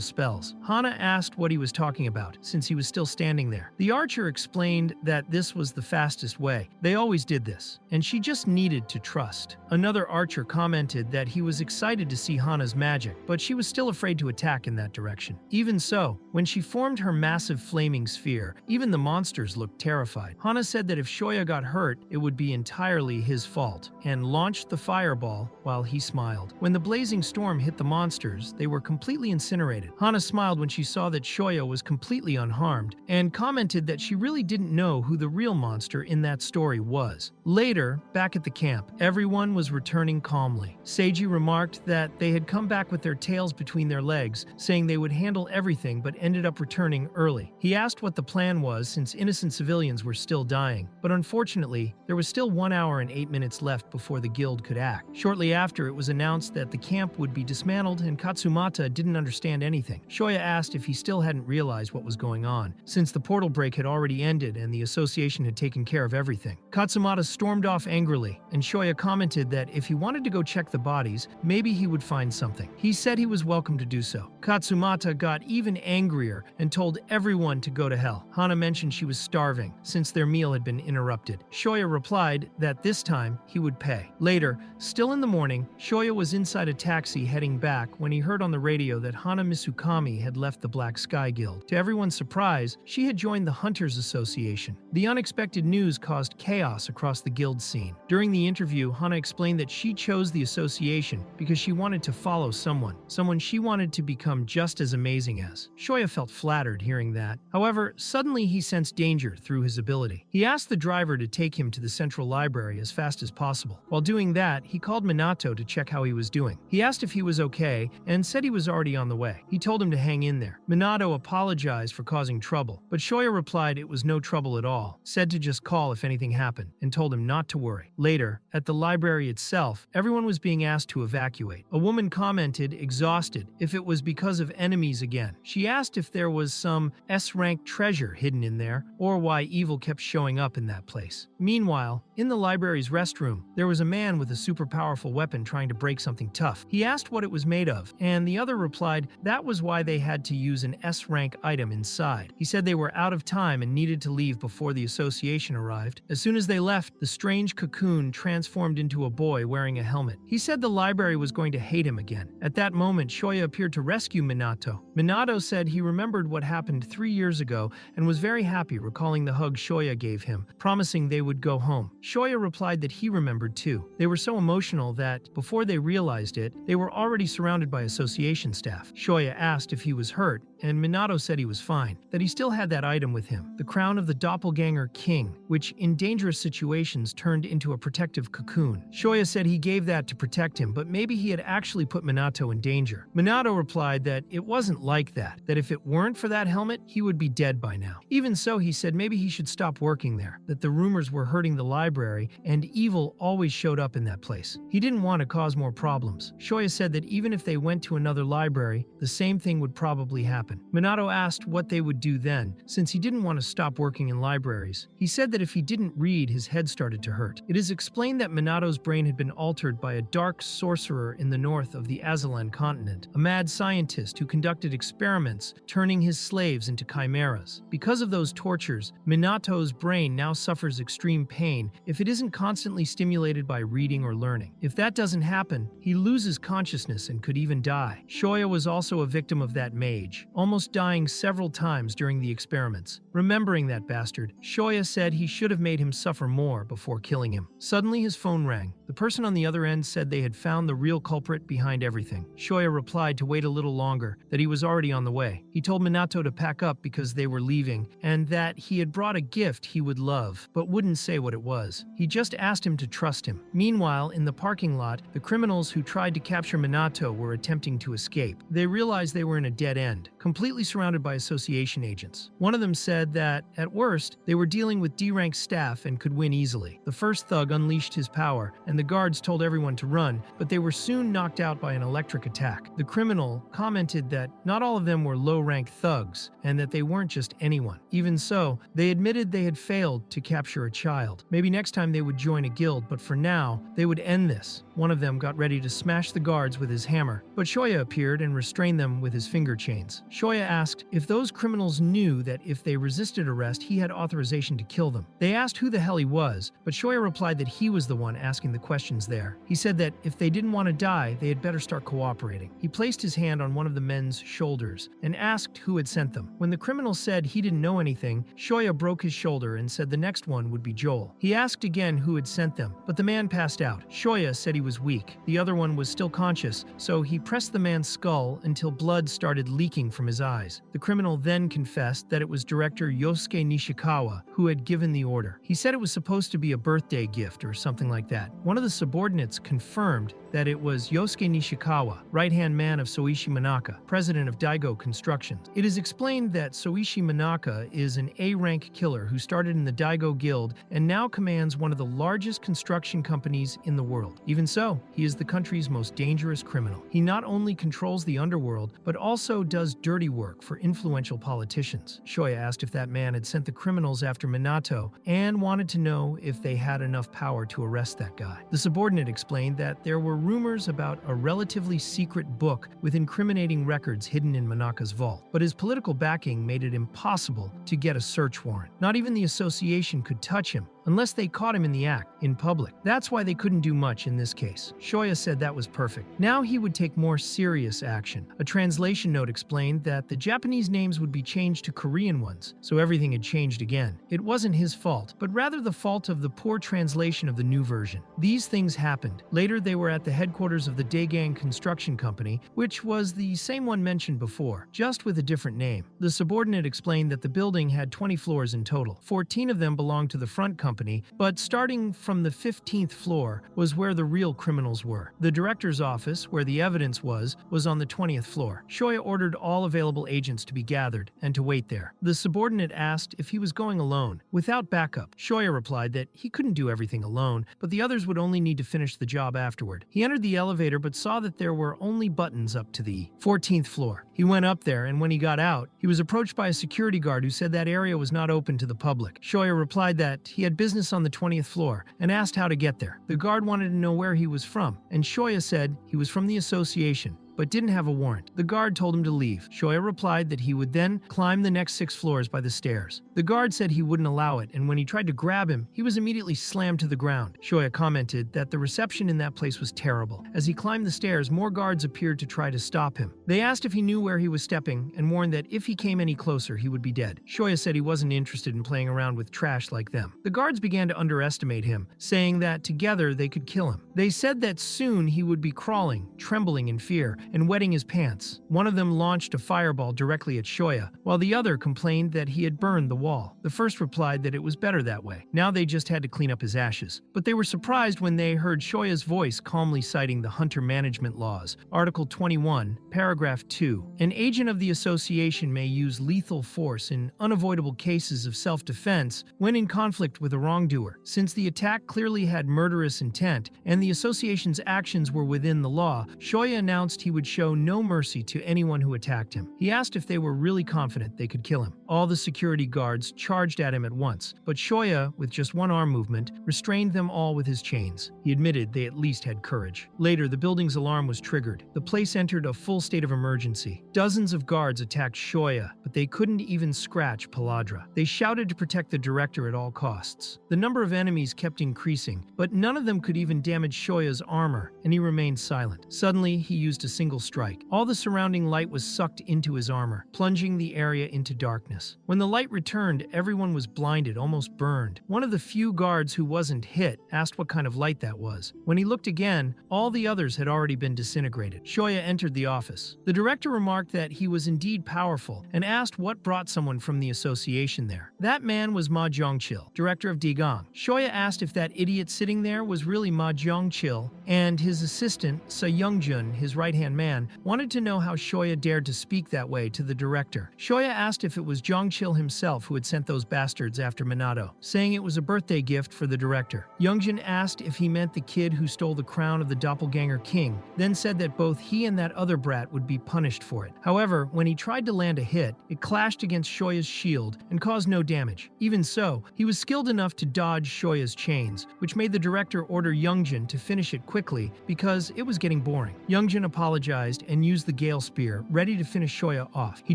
spells. Hana asked what he was talking about, since he was still standing there. The archer explained that this was the fastest way. They always did this, and she just needed to trust. Another archer commented that he was excited to see Hana's magic, but she was still afraid to attack in that direction. Even so, when she formed her massive flaming sphere, even the monsters looked terrified. Hana said that if Shoya got hurt, it would be entirely his fault, and launched the fireball while he smiled. When the blazing storm hit the monsters, they were completely incinerated. Hana smiled when she saw that Shoya was completely unharmed, and commented that she really didn't know who the real monster in that story was. Later, back at the camp, everyone was returning calmly. Seiji remarked that they had come back with their tails between their legs, saying they would handle everything but ended up returning early. He asked what the plan was since innocent civilians were still dying, but unfortunately, there was still 1 hour and 8 minutes left before the guild could act. Shortly after, it was announced that the camp would be dismantled and Katsumata didn't understand anything. Shoya asked if he still hadn't realized what was going on, since the portal break had already ended and the association had taken care of everything. Katsumata stormed off angrily, and Shoya commented that if he wanted to go check the bodies, maybe he would find something. He said he was welcome to do so. Katsumata got even angrier and told everyone to go to hell. Hana mentioned she was starving, since their meal had been interrupted. Shoya replied that this time he would pay. Later, still in the morning, Shoya was inside a taxi heading back when he heard on the radio that Hana Misukami had left the Black Sky Guild. To everyone's surprise, she had joined the Hunters Association. The unexpected news caused chaos across the guild scene. During the interview, Hana explained that she chose the association because she wanted to follow someone she wanted to become just as amazing as. Shoya felt flattered hearing that. However, suddenly he sensed danger through his ability. He asked the driver to take him to the central library as fast as possible. While doing that, he called Minato to check how he was doing. He asked if he was okay and said he was already on the way. He told him to hang in there. Minato apologized for causing trouble, but Shoya replied it was no trouble at all, said to just call if anything happened, and told him not to worry. Later, at the library itself, everyone was being asked to evacuate. A woman commented, exhausted, if it was because of enemies again. She asked if there was some S-rank treasure hidden in there, or why evil kept showing up in that place. Meanwhile, in the library's restroom, there was a man with a super powerful weapon trying to break something tough. He asked what it was made of, and the other replied that was why they had to use an S-rank item inside. He said they were out of time and needed to leave before the association arrived. As soon as they left, the strange cocoon transformed into a boy wearing a helmet. He said the library was going to hate him again. At that moment, Shoya appeared to rescue Minato. Minato said he remembered what happened 3 years ago and was very happy recalling the hug Shoya gave him, promising they would go home. Shoya replied that he remembered too. They were so emotional that, before they realized it, they were already surrounded by association staff. Shoya asked if he was hurt, and Minato said he was fine, that he still had that item with him, the crown of the doppelganger king, which in dangerous situations turned into a protective cocoon. Shoya said he gave that to protect him, but maybe he had actually put Minato in danger. Minato replied that it wasn't like that if it weren't for that helmet, he would be dead by now. Even so, he said maybe he should stop working there, that the rumors were hurting the library, and evil always showed up in that place. He didn't want to cause more problems. Shoya said that even if they went to another library, the same thing would probably happen. happen. Minato asked what they would do then, since he didn't want to stop working in libraries. He said that if he didn't read, his head started to hurt. It is explained that Minato's brain had been altered by a dark sorcerer in the north of the Azalan continent, a mad scientist who conducted experiments, turning his slaves into chimeras. Because of those tortures, Minato's brain now suffers extreme pain if it isn't constantly stimulated by reading or learning. If that doesn't happen, he loses consciousness and could even die. Shoya was also a victim of that mage, almost dying several times during the experiments. Remembering that bastard, Shoya said he should have made him suffer more before killing him. Suddenly his phone rang. The person on the other end said they had found the real culprit behind everything. Shoya replied to wait a little longer, that he was already on the way. He told Minato to pack up because they were leaving, and that he had brought a gift he would love, but wouldn't say what it was. He just asked him to trust him. Meanwhile, in the parking lot, the criminals who tried to capture Minato were attempting to escape. They realized they were in a dead end, completely surrounded by association agents. One of them said that, at worst, they were dealing with D-rank staff and could win easily. The first thug unleashed his power, and the guards told everyone to run, but they were soon knocked out by an electric attack. The criminal commented that not all of them were low-rank thugs, and that they weren't just anyone. Even so, they admitted they had failed to capture a child. Maybe next time they would join a guild, but for now, they would end this. One of them got ready to smash the guards with his hammer, but Shoya appeared and restrained them with his finger chains. Shoya asked if those criminals knew that if they resisted arrest, he had authorization to kill them. They asked who the hell he was, but Shoya replied that he was the one asking the questions there. He said that if they didn't want to die, they had better start cooperating. He placed his hand on one of the men's shoulders and asked who had sent them. When the criminal said he didn't know anything, Shoya broke his shoulder and said the next one would be Joel. He asked again who had sent them, but the man passed out. Shoya said he was weak. The other one was still conscious, so he pressed the man's skull until blood started leaking from his eyes. The criminal then confessed that it was director Yosuke Nishikawa who had given the order. He said it was supposed to be a birthday gift or something like that. One of the subordinates confirmed that it was Yosuke Nishikawa, right-hand man of Soichi Manaka, president of Daigo Constructions. It is explained that Soichi Manaka is an A-rank killer who started in the Daigo Guild and now commands one of the largest construction companies in the world. Even so, he is the country's most dangerous criminal. He not only controls the underworld, but also does dirty work for influential politicians. Shoya asked if that man had sent the criminals after Minato and wanted to know if they had enough power to arrest that guy. The subordinate explained that there were rumors about a relatively secret book with incriminating records hidden in Manaka's vault, but his political backing made it impossible to get a search warrant. Not even the association could touch him unless they caught him in the act, in public. That's why they couldn't do much in this case. Shoya said that was perfect. Now he would take more serious action. A translation note explained that the Japanese names would be changed to Korean ones, so everything had changed again. It wasn't his fault, but rather the fault of the poor translation of the new version. These things happened. Later they were at the headquarters of the Daegang Construction Company, which was the same one mentioned before, just with a different name. The subordinate explained that the building had 20 floors in total. 14 of them belonged to the front company, but starting from the 15th floor was where the real criminals were. The director's office, where the evidence was on the 20th floor. Shoya ordered all available agents to be gathered and to wait there. The subordinate asked if he was going alone, without backup. Shoya replied that he couldn't do everything alone, but the others would only need to finish the job afterward. He entered the elevator but saw that there were only buttons up to the 14th floor. He went up there, and when he got out, he was approached by a security guard who said that area was not open to the public. Shoya replied that he had business on the 20th floor and asked how to get there. The guard wanted to know where he was from, and Shoya said he was from the association, but didn't have a warrant. The guard told him to leave. Shoya replied that he would then climb the next 6 floors by the stairs. The guard said he wouldn't allow it, and when he tried to grab him, he was immediately slammed to the ground. Shoya commented that the reception in that place was terrible. As he climbed the stairs, more guards appeared to try to stop him. They asked if he knew where he was stepping and warned that if he came any closer, he would be dead. Shoya said he wasn't interested in playing around with trash like them. The guards began to underestimate him, saying that together they could kill him. They said that soon he would be crawling, trembling in fear, and wetting his pants. One of them launched a fireball directly at Shoya, while the other complained that he had burned the wall. The first replied that it was better that way. Now they just had to clean up his ashes. But they were surprised when they heard Shoya's voice calmly citing the hunter management laws. Article 21, paragraph 2. An agent of the association may use lethal force in unavoidable cases of self-defense when in conflict with a wrongdoer. Since the attack clearly had murderous intent and the association's actions were within the law, Shoya announced he would show no mercy to anyone who attacked him. He asked if they were really confident they could kill him. All the security guards charged at him at once, but Shoya, with just one arm movement, restrained them all with his chains. He admitted they at least had courage. Later, the building's alarm was triggered. The place entered a full state of emergency. Dozens of guards attacked Shoya, but they couldn't even scratch Paladra. They shouted to protect the director at all costs. The number of enemies kept increasing, but none of them could even damage Shoya's armor, and he remained silent. Suddenly, he used a single strike. All the surrounding light was sucked into his armor, plunging the area into darkness. When the light returned, everyone was blinded, almost burned. One of the few guards who wasn't hit asked what kind of light that was. When he looked again, all the others had already been disintegrated. Shoya entered the office. The director remarked that he was indeed powerful and asked what brought someone from the association there. That man was Ma Zhongqil, director of Digang. Shoya asked if that idiot sitting there was really Ma Zhongqil, and his assistant, Sa Youngjun, his right-hand man, wanted to know how Shoya dared to speak that way to the director. Shoya asked if it was Zhongqil himself who had sent those bastards after Minato, saying it was a birthday gift for the director. Youngjun asked if he meant the kid who stole the crown of the doppelganger king, then said that both he and that other brat would be punished for it. However, when he tried to land a hit, it clashed against Shoya's shield and caused no damage. Even so, he was skilled enough to dodge Shoya's chains, which made the director order Youngjun to finish it quickly because it was getting boring. Youngjun apologized and used the Gale Spear, ready to finish Shoya off. He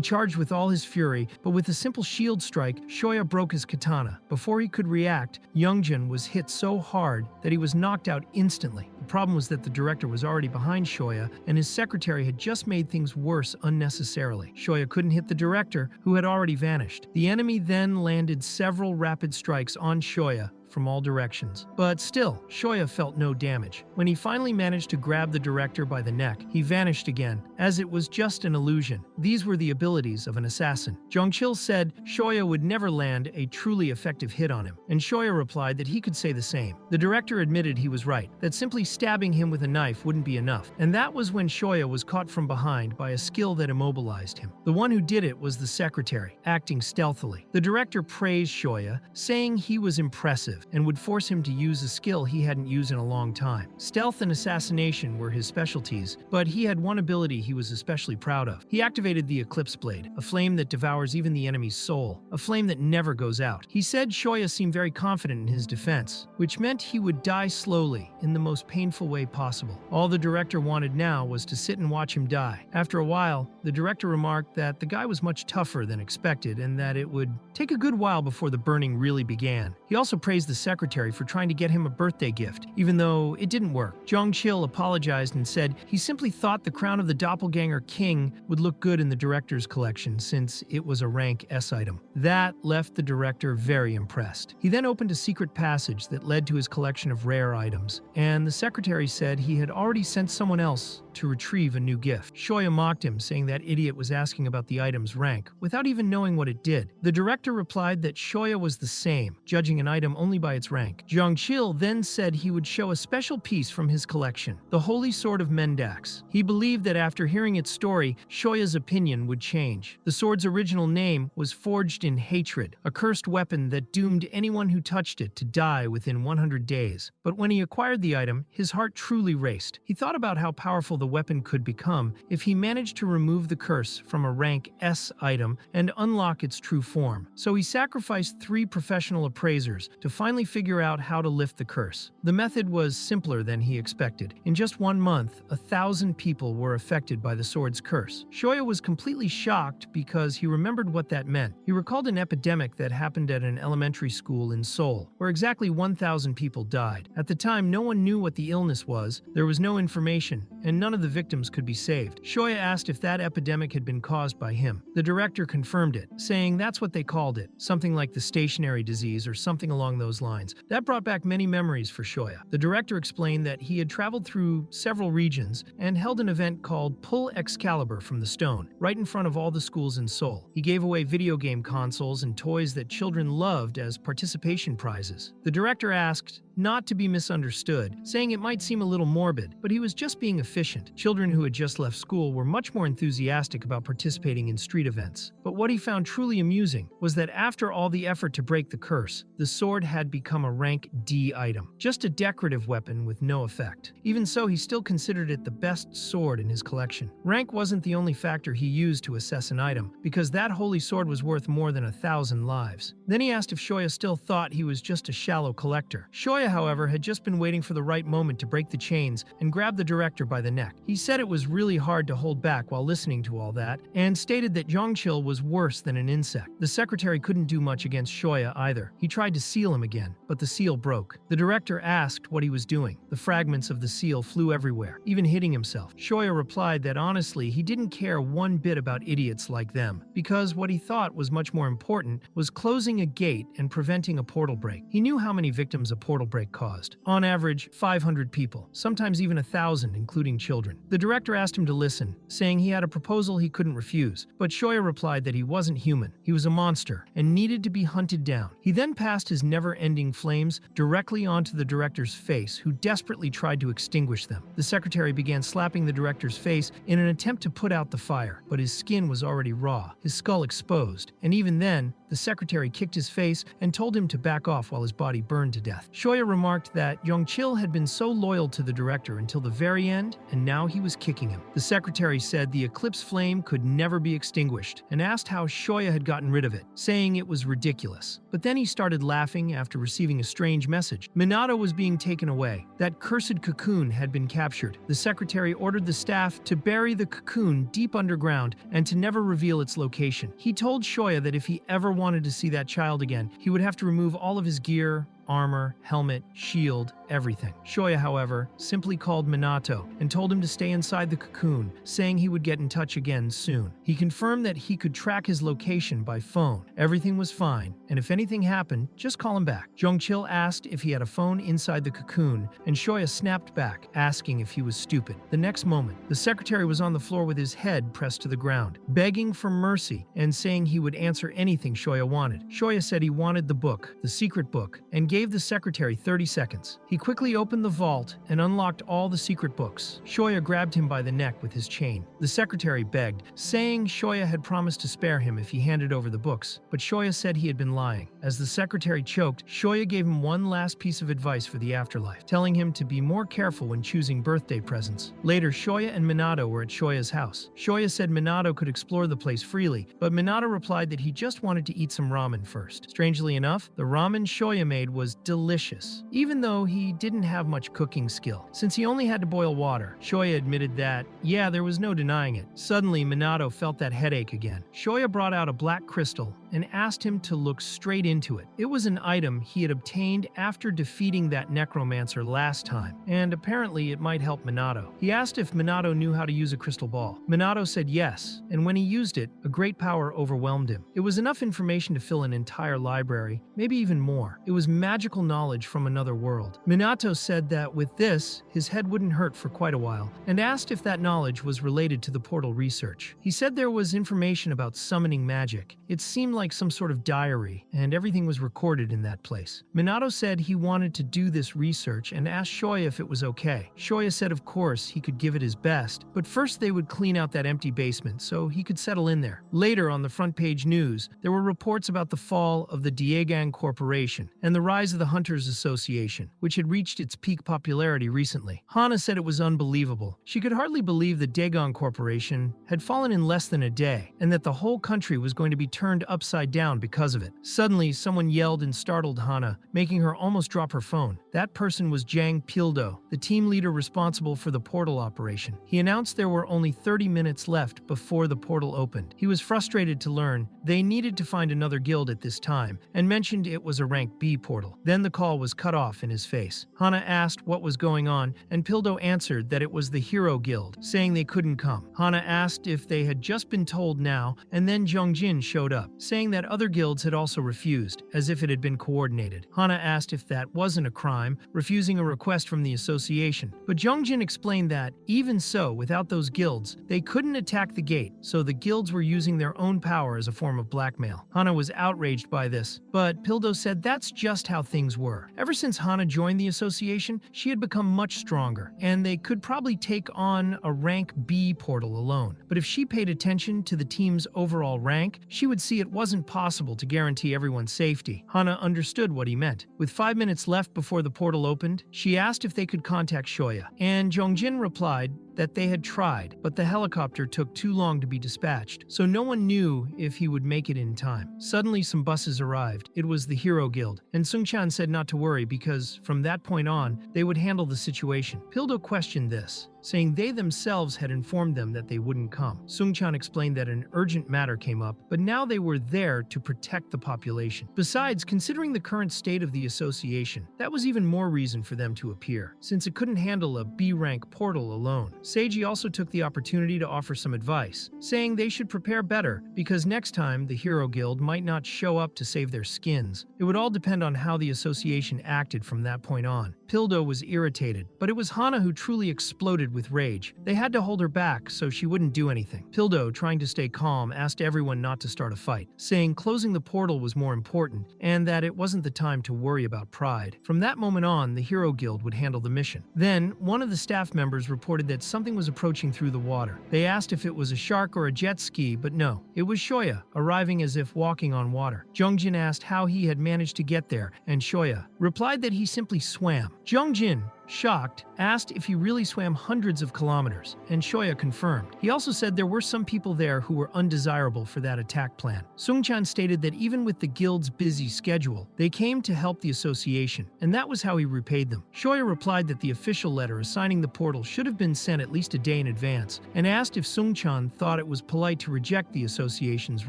charged with all his fury, but with a simple shield strike, Shoya broke his katana. Before he could react, Youngjun was hit so hard that he was knocked out instantly. The problem was that the director was already behind Shoya, and his secretary had just made things worse unnecessarily. Shoya couldn't hit the director, who had already vanished. The enemy then landed several rapid strikes on Shoya from all directions. But still, Shoya felt no damage. When he finally managed to grab the director by the neck, he vanished again, as it was just an illusion. These were the abilities of an assassin. Zhongqil said Shoya would never land a truly effective hit on him, and Shoya replied that he could say the same. The director admitted he was right, that simply stabbing him with a knife wouldn't be enough, and that was when Shoya was caught from behind by a skill that immobilized him. The one who did it was the secretary, acting stealthily. The director praised Shoya, saying he was impressive, and would force him to use a skill he hadn't used in a long time. Stealth and assassination were his specialties, but he had one ability he was especially proud of. He activated the Eclipse Blade, a flame that devours even the enemy's soul, a flame that never goes out. He said Shoya seemed very confident in his defense, which meant he would die slowly in the most painful way possible. All the director wanted now was to sit and watch him die. After a while, the director remarked that the guy was much tougher than expected and that it would take a good while before the burning really began. He also praised the secretary for trying to get him a birthday gift, even though it didn't work. Zhongqil apologized and said he simply thought the crown of the doppelganger king would look good in the director's collection since it was a rank S item. That left the director very impressed. He then opened a secret passage that led to his collection of rare items, and the secretary said he had already sent someone else to retrieve a new gift. Shoya mocked him, saying that idiot was asking about the item's rank, without even knowing what it did. The director replied that Shoya was the same, judging an item only by its rank. Zhongqil then said he would show a special piece from his collection, the Holy Sword of Mendax. He believed that after hearing its story, Shoya's opinion would change. The sword's original name was Forged in Hatred, a cursed weapon that doomed anyone who touched it to die within 100 days. But when he acquired the item, his heart truly raced. He thought about how powerful the weapon could become if he managed to remove the curse from a rank S item and unlock its true form. So he sacrificed 3 professional appraisers to finally figure out how to lift the curse. The method was simpler than he expected. In just 1 month, 1,000 people were affected by the sword's curse. Shoya was completely shocked because he remembered what that meant. He recalled an epidemic that happened at an elementary school in Seoul, where exactly 1,000 people died. At the time, no one knew what the illness was, there was no information, and none none of the victims could be saved. Shoya asked if that epidemic had been caused by him. The director confirmed it, saying that's what they called it, something like the stationary disease or something along those lines. That brought back many memories for Shoya. The director explained that he had traveled through several regions and held an event called Pull Excalibur from the Stone, right in front of all the schools in Seoul. He gave away video game consoles and toys that children loved as participation prizes. The director asked not to be misunderstood, saying it might seem a little morbid, but he was just being efficient. Children who had just left school were much more enthusiastic about participating in street events. But what he found truly amusing was that after all the effort to break the curse, the sword had become a rank D item, just a decorative weapon with no effect. Even so, he still considered it the best sword in his collection. Rank wasn't the only factor he used to assess an item, because that holy sword was worth more than 1,000 lives. Then he asked if Shoya still thought he was just a shallow collector. Shoya, however, had just been waiting for the right moment to break the chains and grab the director by the neck. He said it was really hard to hold back while listening to all that, and stated that Jongchil was worse than an insect. The secretary couldn't do much against Shoya either. He tried to seal him again, but the seal broke. The director asked what he was doing. The fragments of the seal flew everywhere, even hitting himself. Shoya replied that honestly, he didn't care one bit about idiots like them, because what he thought was much more important was closing a gate and preventing a portal break. He knew how many victims a portal break caused. On average, 500 people, sometimes even 1,000, including children. The director asked him to listen, saying he had a proposal he couldn't refuse, but Shoya replied that he wasn't human. He was a monster and needed to be hunted down. He then passed his never-ending flames directly onto the director's face, who desperately tried to extinguish them. The secretary began slapping the director's face in an attempt to put out the fire, but his skin was already raw, his skull exposed, and even then, the secretary kicked his face and told him to back off while his body burned to death. Shoya remarked that Jongchil had been so loyal to the director until the very end, and now he was kicking him. The secretary said the eclipse flame could never be extinguished, and asked how Shoya had gotten rid of it, saying it was ridiculous. But then he started laughing after receiving a strange message. Minato was being taken away. That cursed cocoon had been captured. The secretary ordered the staff to bury the cocoon deep underground and to never reveal its location. He told Shoya that if he ever wanted to see that child again, he would have to remove all of his gear, armor, helmet, shield, everything. Shoya, however, simply called Minato and told him to stay inside the cocoon, saying he would get in touch again soon. He confirmed that he could track his location by phone. Everything was fine, and if anything happened, just call him back. Jongchil asked if he had a phone inside the cocoon, and Shoya snapped back, asking if he was stupid. The next moment, the secretary was on the floor with his head pressed to the ground, begging for mercy and saying he would answer anything Shoya wanted. Shoya said he wanted the book, the secret book, and gave the secretary 30 seconds. He quickly opened the vault and unlocked all the secret books. Shoya grabbed him by the neck with his chain. The secretary begged, saying Shoya had promised to spare him if he handed over the books, but Shoya said he had been lying. As the secretary choked, Shoya gave him one last piece of advice for the afterlife, telling him to be more careful when choosing birthday presents. Later, Shoya and Minato were at Shoya's house. Shoya said Minato could explore the place freely, but Minato replied that he just wanted to eat some ramen first. Strangely enough, the ramen Shoya made was delicious, even though he didn't have much cooking skill. Since he only had to boil water, Shoya admitted that, yeah, there was no denying it. Suddenly, Minato felt that headache again. Shoya brought out a black crystal and asked him to look straight into it. It was an item he had obtained after defeating that necromancer last time, and apparently it might help Minato. He asked if Minato knew how to use a crystal ball. Minato said yes, and when he used it, a great power overwhelmed him. It was enough information to fill an entire library, maybe even more. It was magical knowledge from another world. Minato said that with this, his head wouldn't hurt for quite a while, and asked if that knowledge was related to the portal research. He said there was information about summoning magic. It seemed like some sort of diary, and everything was recorded in that place. Minato said he wanted to do this research and asked Shoya if it was okay. Shoya said of course he could give it his best, but first they would clean out that empty basement so he could settle in there. Later, on the front page news, there were reports about the fall of the Daegang Corporation and the rise of the Hunters Association, which had reached its peak popularity recently. Hana said it was unbelievable. She could hardly believe the Daegang Corporation had fallen in less than a day, and that the whole country was going to be turned upside upside down because of it. Suddenly, someone yelled and startled Hana, making her almost drop her phone. That person was Jang Pildo, the team leader responsible for the portal operation. He announced there were only 30 minutes left before the portal opened. He was frustrated to learn they needed to find another guild at this time, and mentioned it was a rank B portal. Then the call was cut off in his face. Hana asked what was going on, and Pildo answered that it was the Hero Guild, saying they couldn't come. Hana asked if they had just been told now, and then Jongjin showed up, saying that other guilds had also refused, as if it had been coordinated. Hana asked if that wasn't a crime, refusing a request from the association. But Jongjin explained that, even so, without those guilds, they couldn't attack the gate, so the guilds were using their own power as a form of blackmail. Hana was outraged by this, but Pildo said that's just how things were. Ever since Hana joined the association, she had become much stronger, and they could probably take on a rank B portal alone. But if she paid attention to the team's overall rank, she would see it wasn't possible to guarantee everyone's safety. Hana understood what he meant. With 5 minutes left before the portal opened, she asked if they could contact Shoya, and Jongjin replied that they had tried, but the helicopter took too long to be dispatched, so no one knew if he would make it in time. Suddenly, some buses arrived. It was the Hero Guild, and Sungchan said not to worry because, from that point on, they would handle the situation. Pildo questioned this, saying they themselves had informed them that they wouldn't come. Sungchan explained that an urgent matter came up, but now they were there to protect the population. Besides, considering the current state of the association, that was even more reason for them to appear, since it couldn't handle a B-rank portal alone. Seiji also took the opportunity to offer some advice, saying they should prepare better because next time the Hero Guild might not show up to save their skins. It would all depend on how the association acted from that point on. Pildo was irritated, but it was Hana who truly exploded with rage. They had to hold her back so she wouldn't do anything. Pildo, trying to stay calm, asked everyone not to start a fight, saying closing the portal was more important and that it wasn't the time to worry about pride. From that moment on, the Hero Guild would handle the mission. Then, one of the staff members reported that something was approaching through the water. They asked if it was a shark or a jet ski, but no, it was Shoya, arriving as if walking on water. Jongjin asked how he had managed to get there, and Shoya replied that he simply swam. Jongjin, shocked, asked if he really swam hundreds of kilometers, and Shoya confirmed. He also said there were some people there who were undesirable for that attack plan. Sungchan stated that even with the guild's busy schedule, they came to help the association, and that was how he repaid them. Shoya replied that the official letter assigning the portal should have been sent at least a day in advance, and asked if Sungchan thought it was polite to reject the association's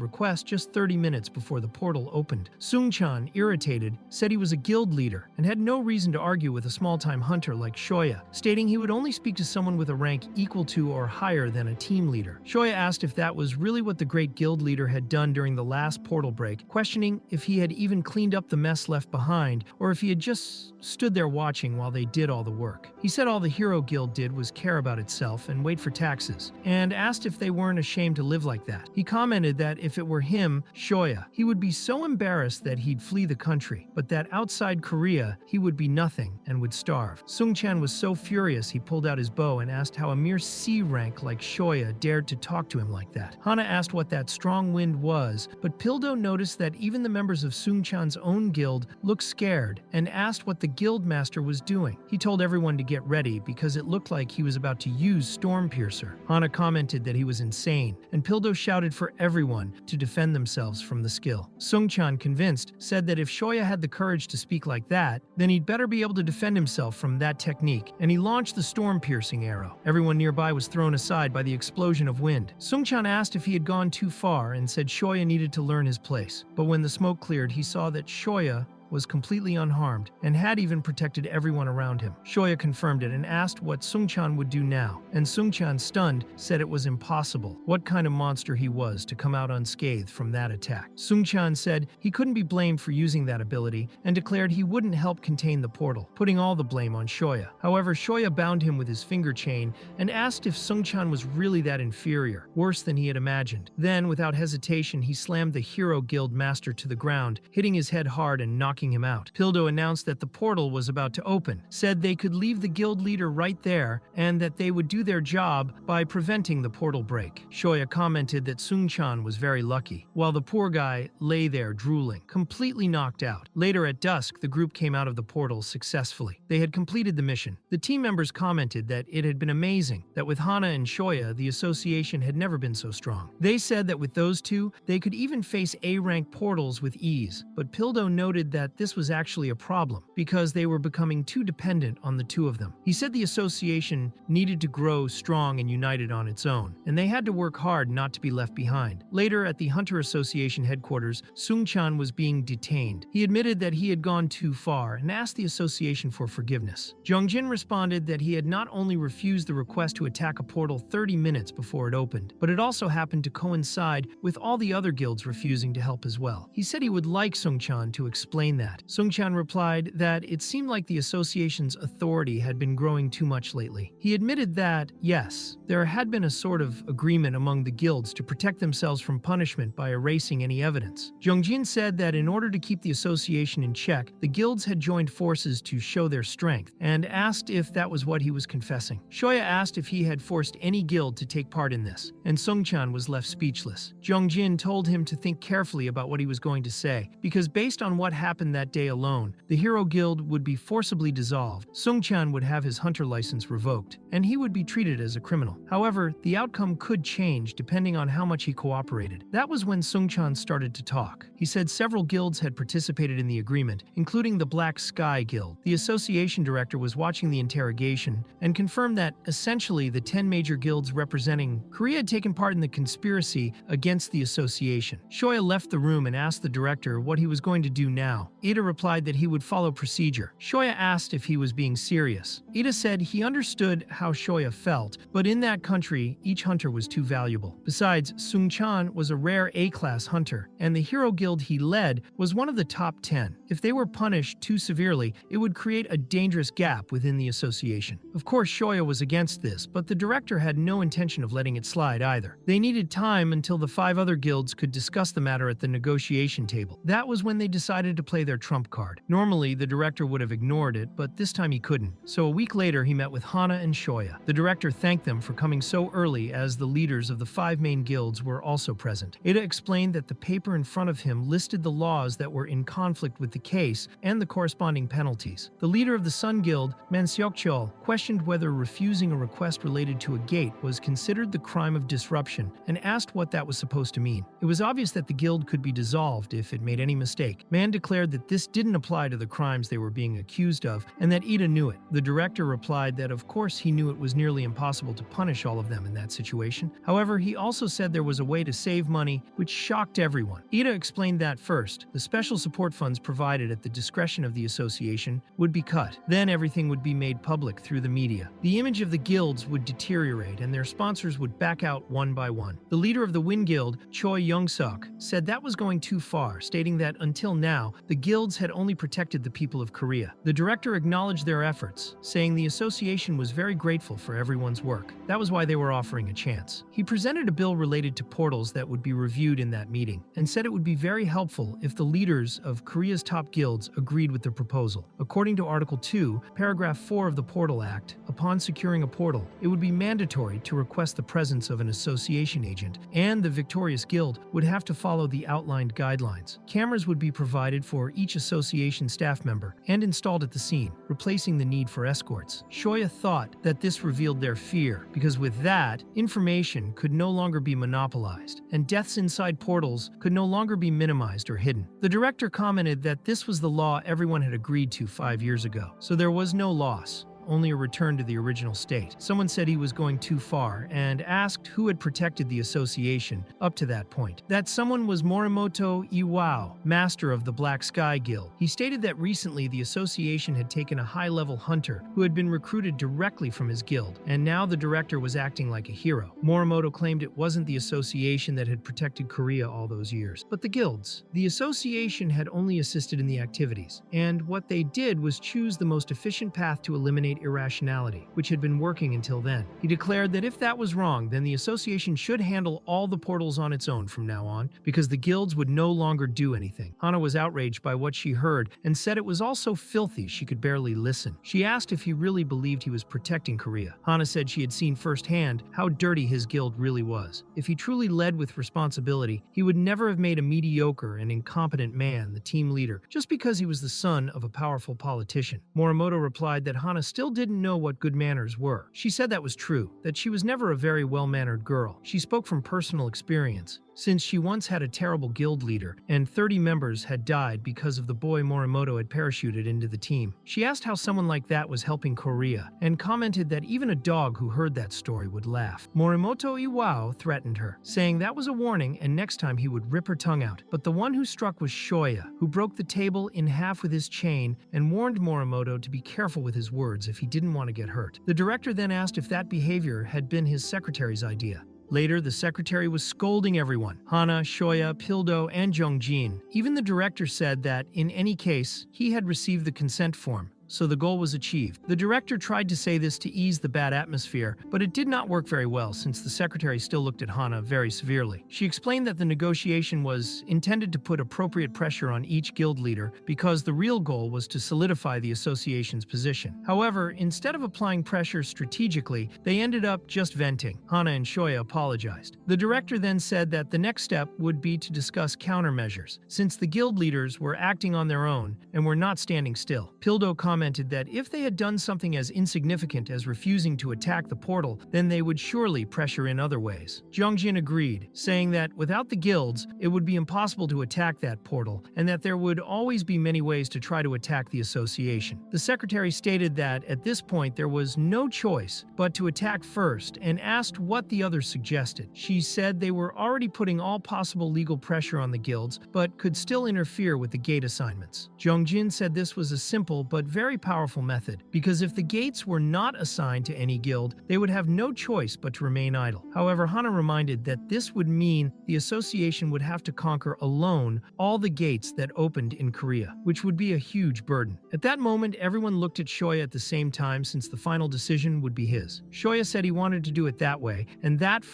request just 30 minutes before the portal opened. Sungchan, irritated, said he was a guild leader and had no reason to argue with a small-time hunter like Shoya, stating he would only speak to someone with a rank equal to or higher than a team leader. Shoya asked if that was really what the great guild leader had done during the last portal break, questioning if he had even cleaned up the mess left behind or if he had just stood there watching while they did all the work. He said all the Hero Guild did was care about itself and wait for taxes, and asked if they weren't ashamed to live like that. He commented that if it were him, Shoya, he would be so embarrassed that he'd flee the country, but that outside Korea, he would be nothing and would starve. Sungchan was so furious he pulled out his bow and asked how a mere C rank like Shoya dared to talk to him like that. Hana asked what that strong wind was, but Pildo noticed that even the members of Sungchan's own guild looked scared and asked what the guild master was doing. He told everyone to get ready because it looked like he was about to use Stormpiercer. Hana commented that he was insane, and Pildo shouted for everyone to defend themselves from the skill. Sungchan, convinced, said that if Shoya had the courage to speak like that, then he'd better be able to defend himself from that technique, and he launched the storm-piercing arrow. Everyone nearby was thrown aside by the explosion of wind. Sungchan asked if he had gone too far and said Shoya needed to learn his place. But when the smoke cleared, he saw that Shoya was completely unharmed and had even protected everyone around him. Shoya confirmed it and asked what Sungchan would do now, and Sungchan, stunned, said it was impossible. What kind of monster he was to come out unscathed from that attack. Sungchan said he couldn't be blamed for using that ability and declared he wouldn't help contain the portal, putting all the blame on Shoya. However, Shoya bound him with his finger chain and asked if Sungchan was really that inferior, worse than he had imagined. Then, without hesitation, he slammed the Hero Guild master to the ground, hitting his head hard and knocking knocking him out. Pildo announced that the portal was about to open, said they could leave the guild leader right there, and that they would do their job by preventing the portal break. Shoya commented that Sung-chan was very lucky, while the poor guy lay there drooling, completely knocked out. Later at dusk, the group came out of the portal successfully. They had completed the mission. The team members commented that it had been amazing, that with Hana and Shoya, the association had never been so strong. They said that with those two, they could even face A-rank portals with ease, but Pildo noted that this was actually a problem, because they were becoming too dependent on the two of them. He said the association needed to grow strong and united on its own, and they had to work hard not to be left behind. Later, at the Hunter Association headquarters, Sung-chan was being detained. He admitted that he had gone too far and asked the association for forgiveness. Jung-jin responded that he had not only refused the request to attack a portal 30 minutes before it opened, but it also happened to coincide with all the other guilds refusing to help as well. He said he would like Sung-chan to explain that. Sung-chan replied that it seemed like the association's authority had been growing too much lately. He admitted that, yes, there had been a sort of agreement among the guilds to protect themselves from punishment by erasing any evidence. Jung-jin said that in order to keep the association in check, the guilds had joined forces to show their strength, and asked if that was what he was confessing. Shoya asked if he had forced any guild to take part in this, and Sung-chan was left speechless. Jung-jin told him to think carefully about what he was going to say, because based on what happened that day alone, the Hero Guild would be forcibly dissolved, Sung-chan would have his hunter license revoked, and he would be treated as a criminal. However, the outcome could change depending on how much he cooperated. That was when Sung-chan started to talk. He said several guilds had participated in the agreement, including the Black Sky Guild. The association director was watching the interrogation and confirmed that, essentially, the 10 major guilds representing Korea had taken part in the conspiracy against the association. Shoya left the room and asked the director what he was going to do now. Ida replied that he would follow procedure. Shoya asked if he was being serious. Ida said he understood how Shoya felt, but in that country, each hunter was too valuable. Besides, Sung-chan was a rare A-class hunter, and the Hero Guild he led was one of the top 10. If they were punished too severely, it would create a dangerous gap within the association. Of course, Shoya was against this, but the director had no intention of letting it slide either. They needed time until the 5 other guilds could discuss the matter at the negotiation table. That was when they decided to play their trump card. Normally, the director would have ignored it, but this time he couldn't. So a week later, he met with Hana and Shoya. The director thanked them for coming so early, as the leaders of the 5 main guilds were also present. Ida explained that the paper in front of him listed the laws that were in conflict with the case and the corresponding penalties. The leader of the Sun Guild, Manseokchol, questioned whether refusing a request related to a gate was considered the crime of disruption and asked what that was supposed to mean. It was obvious that the guild could be dissolved if it made any mistake. Man declared that this didn't apply to the crimes they were being accused of, and that Ida knew it. The director replied that of course he knew it was nearly impossible to punish all of them in that situation. However, he also said there was a way to save money, which shocked everyone. Ida explained that first, the special support funds provided at the discretion of the association would be cut. Then everything would be made public through the media. The image of the guilds would deteriorate and their sponsors would back out one by one. The leader of the Wind Guild, Choi Young-suk, said that was going too far, stating that until now, the guilds had only protected the people of Korea. The director acknowledged their efforts, saying the association was very grateful for everyone's work. That was why they were offering a chance. He presented a bill related to portals that would be reviewed in that meeting, and said it would be very helpful if the leaders of Korea's top guilds agreed with the proposal. According to Article 2, Paragraph 4 of the Portal Act, upon securing a portal, it would be mandatory to request the presence of an association agent, and the victorious guild would have to follow the outlined guidelines. Cameras would be provided for each association staff member and installed at the scene, replacing the need for escorts. Shoya thought that this revealed their fear, because with that, information could no longer be monopolized, and deaths inside portals could no longer be minimized or hidden. The director commented that this was the law everyone had agreed to 5 years ago, so there was no loss, only a return to the original state. Someone said he was going too far and asked who had protected the association up to that point. That someone was Morimoto Iwao, master of the Black Sky Guild. He stated that recently the association had taken a high-level hunter who had been recruited directly from his guild, and now the director was acting like a hero. Morimoto claimed it wasn't the association that had protected Korea all those years, but the guilds. The association had only assisted in the activities, and what they did was choose the most efficient path to eliminate eliminate irrationality, which had been working until then. He declared that if that was wrong, then the association should handle all the portals on its own from now on, because the guilds would no longer do anything. Hana was outraged by what she heard and said it was all so filthy she could barely listen. She asked if he really believed he was protecting Korea. Hana said she had seen firsthand how dirty his guild really was. If he truly led with responsibility, he would never have made a mediocre and incompetent man the team leader just because he was the son of a powerful politician. Morimoto replied that Hana still didn't know what good manners were. She said that was true, that she was never a very well-mannered girl. She spoke from personal experience, since she once had a terrible guild leader, and 30 members had died because of the boy Morimoto had parachuted into the team. She asked how someone like that was helping Korea, and commented that even a dog who heard that story would laugh. Morimoto Iwao threatened her, saying that was a warning and next time he would rip her tongue out. But the one who struck was Shoya, who broke the table in half with his chain and warned Morimoto to be careful with his words if he didn't want to get hurt. The director then asked if that behavior had been his secretary's idea. Later, the secretary was scolding everyone: Hana, Shoya, Pildo, and Jongjin. Even the director said that, in any case, he had received the consent form, so the goal was achieved. The director tried to say this to ease the bad atmosphere, but it did not work very well since the secretary still looked at Hana very severely. She explained that the negotiation was intended to put appropriate pressure on each guild leader because the real goal was to solidify the association's position. However, instead of applying pressure strategically, they ended up just venting. Hana and Shoya apologized. The director then said that the next step would be to discuss countermeasures, since the guild leaders were acting on their own and were not standing still. Pildo commented that if they had done something as insignificant as refusing to attack the portal, then they would surely pressure in other ways. Jongjin agreed, saying that without the guilds, it would be impossible to attack that portal, and that there would always be many ways to try to attack the association. The secretary stated that at this point there was no choice but to attack first, and asked what the others suggested. She said they were already putting all possible legal pressure on the guilds, but could still interfere with the gate assignments. Jongjin said this was a simple but very powerful method, because if the gates were not assigned to any guild, they would have no choice but to remain idle. However, Hana reminded that this would mean the association would have to conquer alone all the gates that opened in Korea, which would be a huge burden. At that moment, everyone looked at Shoya at the same time, since the final decision would be his. Shoya said he wanted to do it that way, and that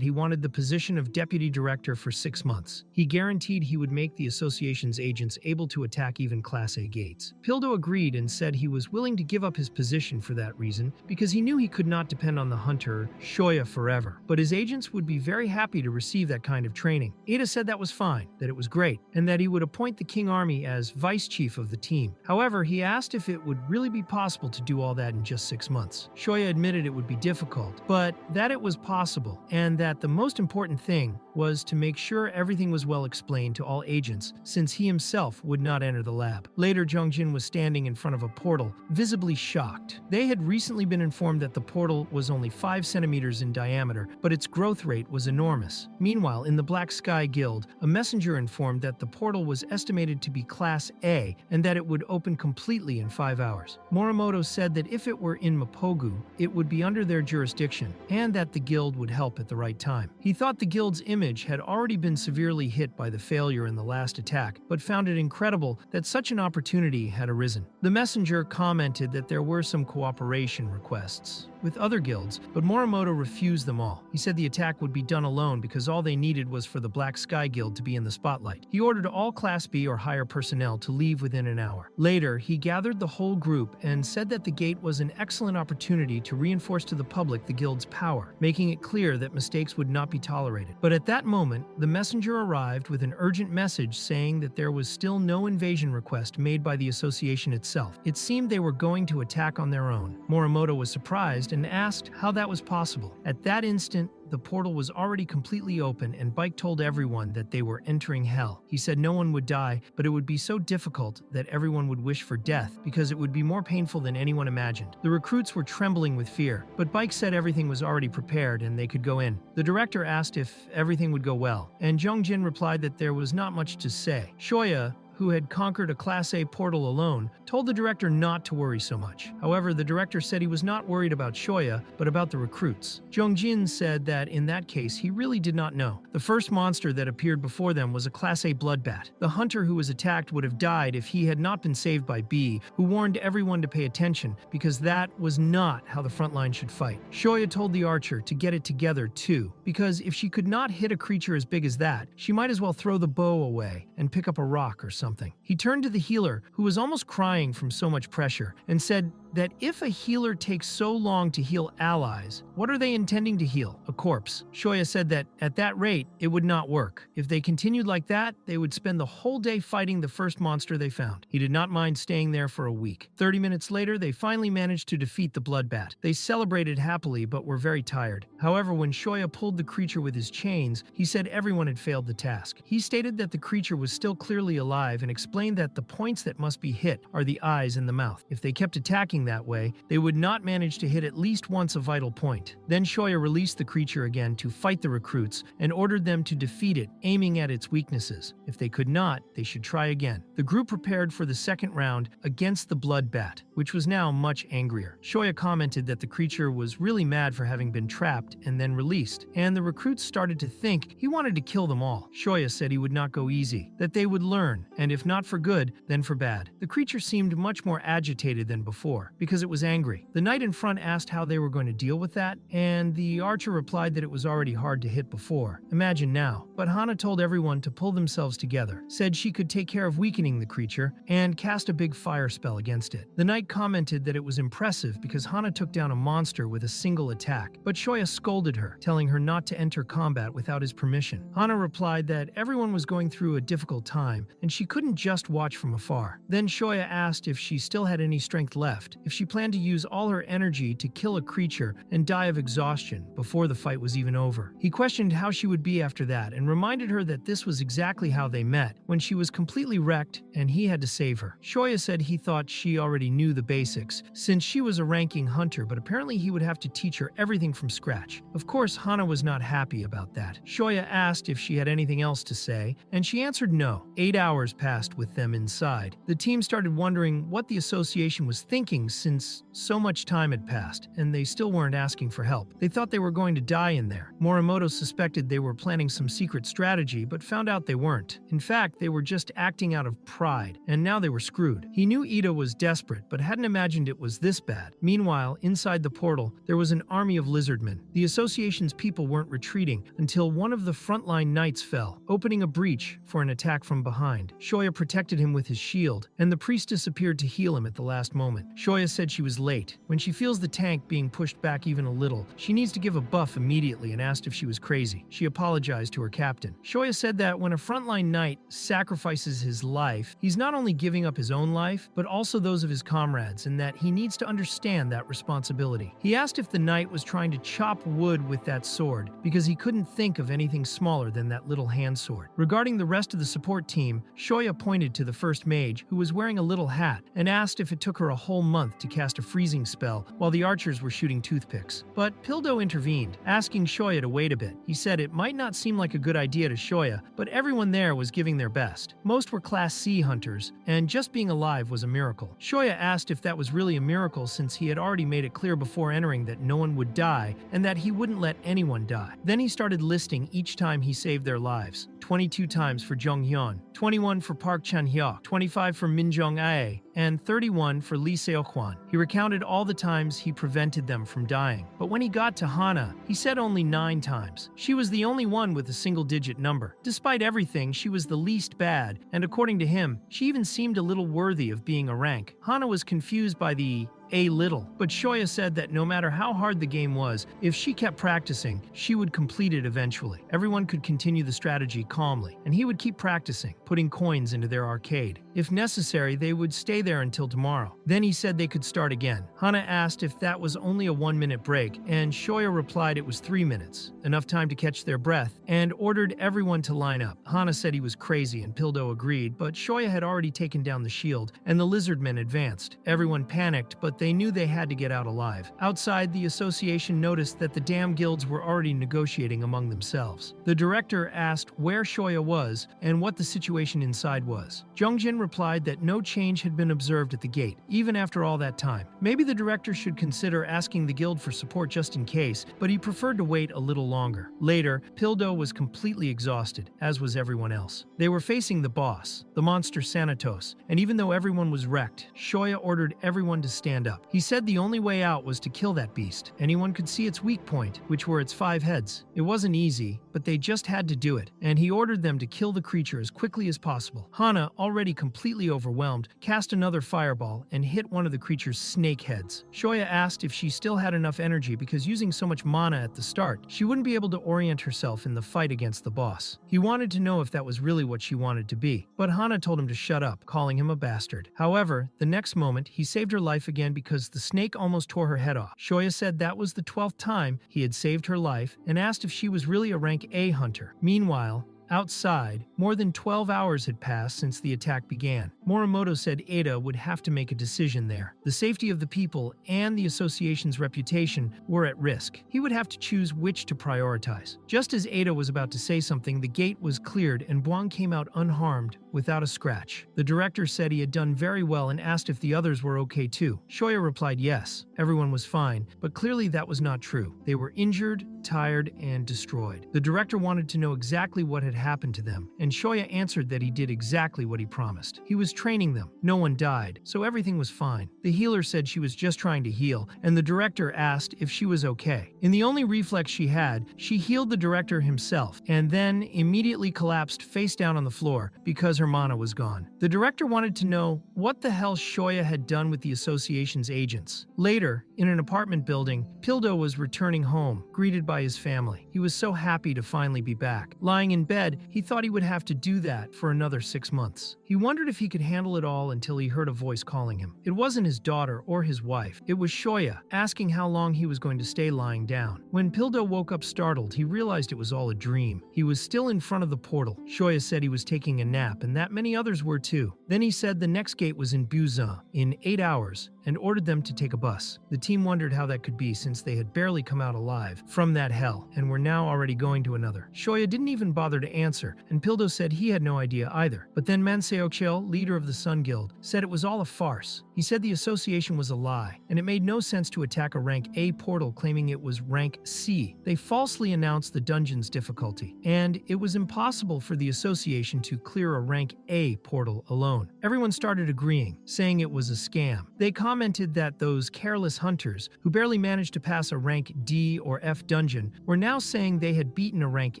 he wanted the position of deputy director for 6 months. He guaranteed he would make the association's agents able to attack even Class A gates. Pildo agreed and said he was willing to give up his position for that reason, because he knew he could not depend on the hunter, Shoya, forever. But his agents would be very happy to receive that kind of training. Ada said that was fine, that it was great, and that he would appoint the King Army as vice chief of the team. However, he asked if it would really be possible to do all that in just 6 months. Shoya admitted it would be difficult, but that it was possible, and that the most important thing was to make sure everything was well explained to all agents, since he himself would not enter the lab. Later, Jongjin was standing in front of a portal, visibly shocked. They had recently been informed that the portal was only 5 centimeters in diameter, but its growth rate was enormous. Meanwhile, in the Black Sky Guild, a messenger informed that the portal was estimated to be Class A and that it would open completely in 5 hours. Morimoto said that if it were in Mapogu, it would be under their jurisdiction, and that the guild would help at the right time. He thought the guild's image had already been severely hit by the failure in the last attack, but found it incredible that such an opportunity had arisen. The messenger commented that there were some cooperation requests with other guilds, but Morimoto refused them all. He said the attack would be done alone because all they needed was for the Black Sky Guild to be in the spotlight. He ordered all Class B or higher personnel to leave within an hour. Later, he gathered the whole group and said that the gate was an excellent opportunity to reinforce to the public the guild's power, making it clear that mistakes would not be tolerated. But at that moment, the messenger arrived with an urgent message saying that there was still no invasion request made by the association itself. It seemed they were going to attack on their own. Morimoto was surprised and asked how that was possible. At that instant, the portal was already completely open, and Bike told everyone that they were entering hell. He said no one would die, but it would be so difficult that everyone would wish for death because it would be more painful than anyone imagined. The recruits were trembling with fear, but Bike said everything was already prepared and they could go in. The director asked if everything would go well, and Jongjin replied that there was not much to say. Shoya, who had conquered a Class A portal alone, told the director not to worry so much. However, the director said he was not worried about Shoya, but about the recruits. Jongjin said that in that case, he really did not know. The first monster that appeared before them was a Class A bloodbat. The hunter who was attacked would have died if he had not been saved by B, who warned everyone to pay attention, because that was not how the front line should fight. Shoya told the archer to get it together too, because if she could not hit a creature as big as that, she might as well throw the bow away and pick up a rock or something. He turned to the healer, who was almost crying from so much pressure, and said that if a healer takes so long to heal allies, what are they intending to heal? A corpse. Shoya said that at that rate, it would not work. If they continued like that, they would spend the whole day fighting the first monster they found. He did not mind staying there for a week. 30 minutes later, they finally managed to defeat the bloodbat. They celebrated happily, but were very tired. However, when Shoya pulled the creature with his chains, he said everyone had failed the task. He stated that the creature was still clearly alive and explained that the points that must be hit are the eyes and the mouth. If they kept attacking that way, they would not manage to hit at least once a vital point. Then Shoya released the creature again to fight the recruits and ordered them to defeat it, aiming at its weaknesses. If they could not, they should try again. The group prepared for the second round against the bloodbat, which was now much angrier. Shoya commented that the creature was really mad for having been trapped and then released, and the recruits started to think he wanted to kill them all. Shoya said he would not go easy, that they would learn, and if not for good, then for bad. The creature seemed much more agitated than before, because it was angry. The knight in front asked how they were going to deal with that, and the archer replied that it was already hard to hit before. Imagine now. But Hana told everyone to pull themselves together, said she could take care of weakening the creature, and cast a big fire spell against it. The knight commented that it was impressive because Hana took down a monster with a single attack, but Shoya scolded her, telling her not to enter combat without his permission. Hana replied that everyone was going through a difficult time, and she couldn't just watch from afar. Then Shoya asked if she still had any strength left, if she planned to use all her energy to kill a creature and die of exhaustion before the fight was even over. He questioned how she would be after that and reminded her that this was exactly how they met, when she was completely wrecked and he had to save her. Shoya said he thought she already knew the basics, since she was a ranking hunter, but apparently he would have to teach her everything from scratch. Of course, Hana was not happy about that. Shoya asked if she had anything else to say, and she answered no. 8 hours passed with them inside. The team started wondering what the association was thinking since so much time had passed, and they still weren't asking for help. They thought they were going to die in there. Morimoto suspected they were planning some secret strategy, but found out they weren't. In fact, they were just acting out of pride, and now they were screwed. He knew Ida was desperate, but hadn't imagined it was this bad. Meanwhile, inside the portal, there was an army of lizardmen. The association's people weren't retreating until one of the frontline knights fell, opening a breach for an attack from behind. Shoya protected him with his shield, and the priestess appeared to heal him at the last moment. Shoya said she was late. When she feels the tank being pushed back even a little, she needs to give a buff immediately and asked if she was crazy. She apologized to her captain. Shoya said that when a frontline knight sacrifices his life, he's not only giving up his own life, but also those of his comrades, and that he needs to understand that responsibility. He asked if the knight was trying to chop wood with that sword, because he couldn't think of anything smaller than that little hand sword. Regarding the rest of the support team, Shoya pointed to the first mage, who was wearing a little hat, and asked if it took her a whole month to cast a freezing spell while the archers were shooting toothpicks. But Pildo intervened, asking Shoya to wait a bit. He said it might not seem like a good idea to Shoya, but everyone there was giving their best. Most were Class C hunters, and just being alive was a miracle. Shoya asked if that was really a miracle since he had already made it clear before entering that no one would die and that he wouldn't let anyone die. Then he started listing each time he saved their lives. 22 times for Jung Hyun, 21 for Park Chan-hyuk, 25 for Min Jong-ae, and 31 for Lee Seo-kwan. He recounted all the times he prevented them from dying. But when he got to Hana, he said only 9 times. She was the only one with a single-digit number. Despite everything, she was the least bad, and according to him, she even seemed a little worthy of being a rank. Hana was confused by the a little, but Shoya said that no matter how hard the game was, if she kept practicing, she would complete it eventually. Everyone could continue the strategy calmly, and he would keep practicing, putting coins into their arcade. If necessary, they would stay there until tomorrow. Then he said they could start again. Hana asked if that was only a 1-minute break, and Shoya replied it was 3 minutes, enough time to catch their breath, and ordered everyone to line up. Hana said he was crazy, and Pildo agreed, but Shoya had already taken down the shield, and the lizardmen advanced. Everyone panicked, but they knew they had to get out alive. Outside, the association noticed that the damn guilds were already negotiating among themselves. The director asked where Shoya was and what the situation inside was. Jongjin replied that no change had been observed at the gate, even after all that time. Maybe the director should consider asking the guild for support just in case, but he preferred to wait a little longer. Later, Pildo was completely exhausted, as was everyone else. They were facing the boss, the monster Sanatos, and even though everyone was wrecked, Shoya ordered everyone to stand up. He said the only way out was to kill that beast. Anyone could see its weak point, which were its 5 heads. It wasn't easy, but they just had to do it, and he ordered them to kill the creature as quickly as possible. Hana, already completely overwhelmed, cast another fireball and hit one of the creature's snake heads. Shoya asked if she still had enough energy because using so much mana at the start, she wouldn't be able to orient herself in the fight against the boss. He wanted to know if that was really what she wanted to be, but Hana told him to shut up, calling him a bastard. However, the next moment, he saved her life again because the snake almost tore her head off. Shoya said that was the 12th time he had saved her life and asked if she was really a rank A hunter. Meanwhile, outside, more than 12 hours had passed since the attack began. Morimoto said Ada would have to make a decision there. The safety of the people and the association's reputation were at risk. He would have to choose which to prioritize. Just as Ada was about to say something, the gate was cleared and Buang came out unharmed, without a scratch. The director said he had done very well and asked if the others were okay too. Shoya replied yes, everyone was fine, but clearly that was not true. They were injured, tired, and destroyed. The director wanted to know exactly what had happened to them, and Shoya answered that he did exactly what he promised. He was training them. No one died, so everything was fine. The healer said she was just trying to heal, and the director asked if she was okay. In the only reflex she had, she healed the director himself, and then immediately collapsed face down on the floor because her mana was gone. The director wanted to know what the hell Shoya had done with the association's agents. Later, in an apartment building, Pildo was returning home, greeted by his family. He was so happy to finally be back. Lying in bed, he thought he would have to do that for another 6 months. He wondered if he could handle it all until he heard a voice calling him. It wasn't his daughter or his wife. It was Shoya, asking how long he was going to stay lying down. When Pildo woke up startled, he realized it was all a dream. He was still in front of the portal. Shoya said he was taking a nap, and that many others were too. Then he said the next gate was in Buzan in 8 hours, and ordered them to take a bus. The team wondered how that could be since they had barely come out alive from that hell and were now already going to another. Shoya didn't even bother to answer, and Pildo said he had no idea either. But then Manseokchil, leader of the Sun Guild, said it was all a farce. He said the association was a lie, and it made no sense to attack a rank A portal claiming it was rank C. They falsely announced the dungeon's difficulty, and it was impossible for the association to clear a rank A portal alone. Everyone started agreeing, saying it was a scam. They commented that those careless hunters, who barely managed to pass a rank D or F dungeon, were now saying they had beaten a rank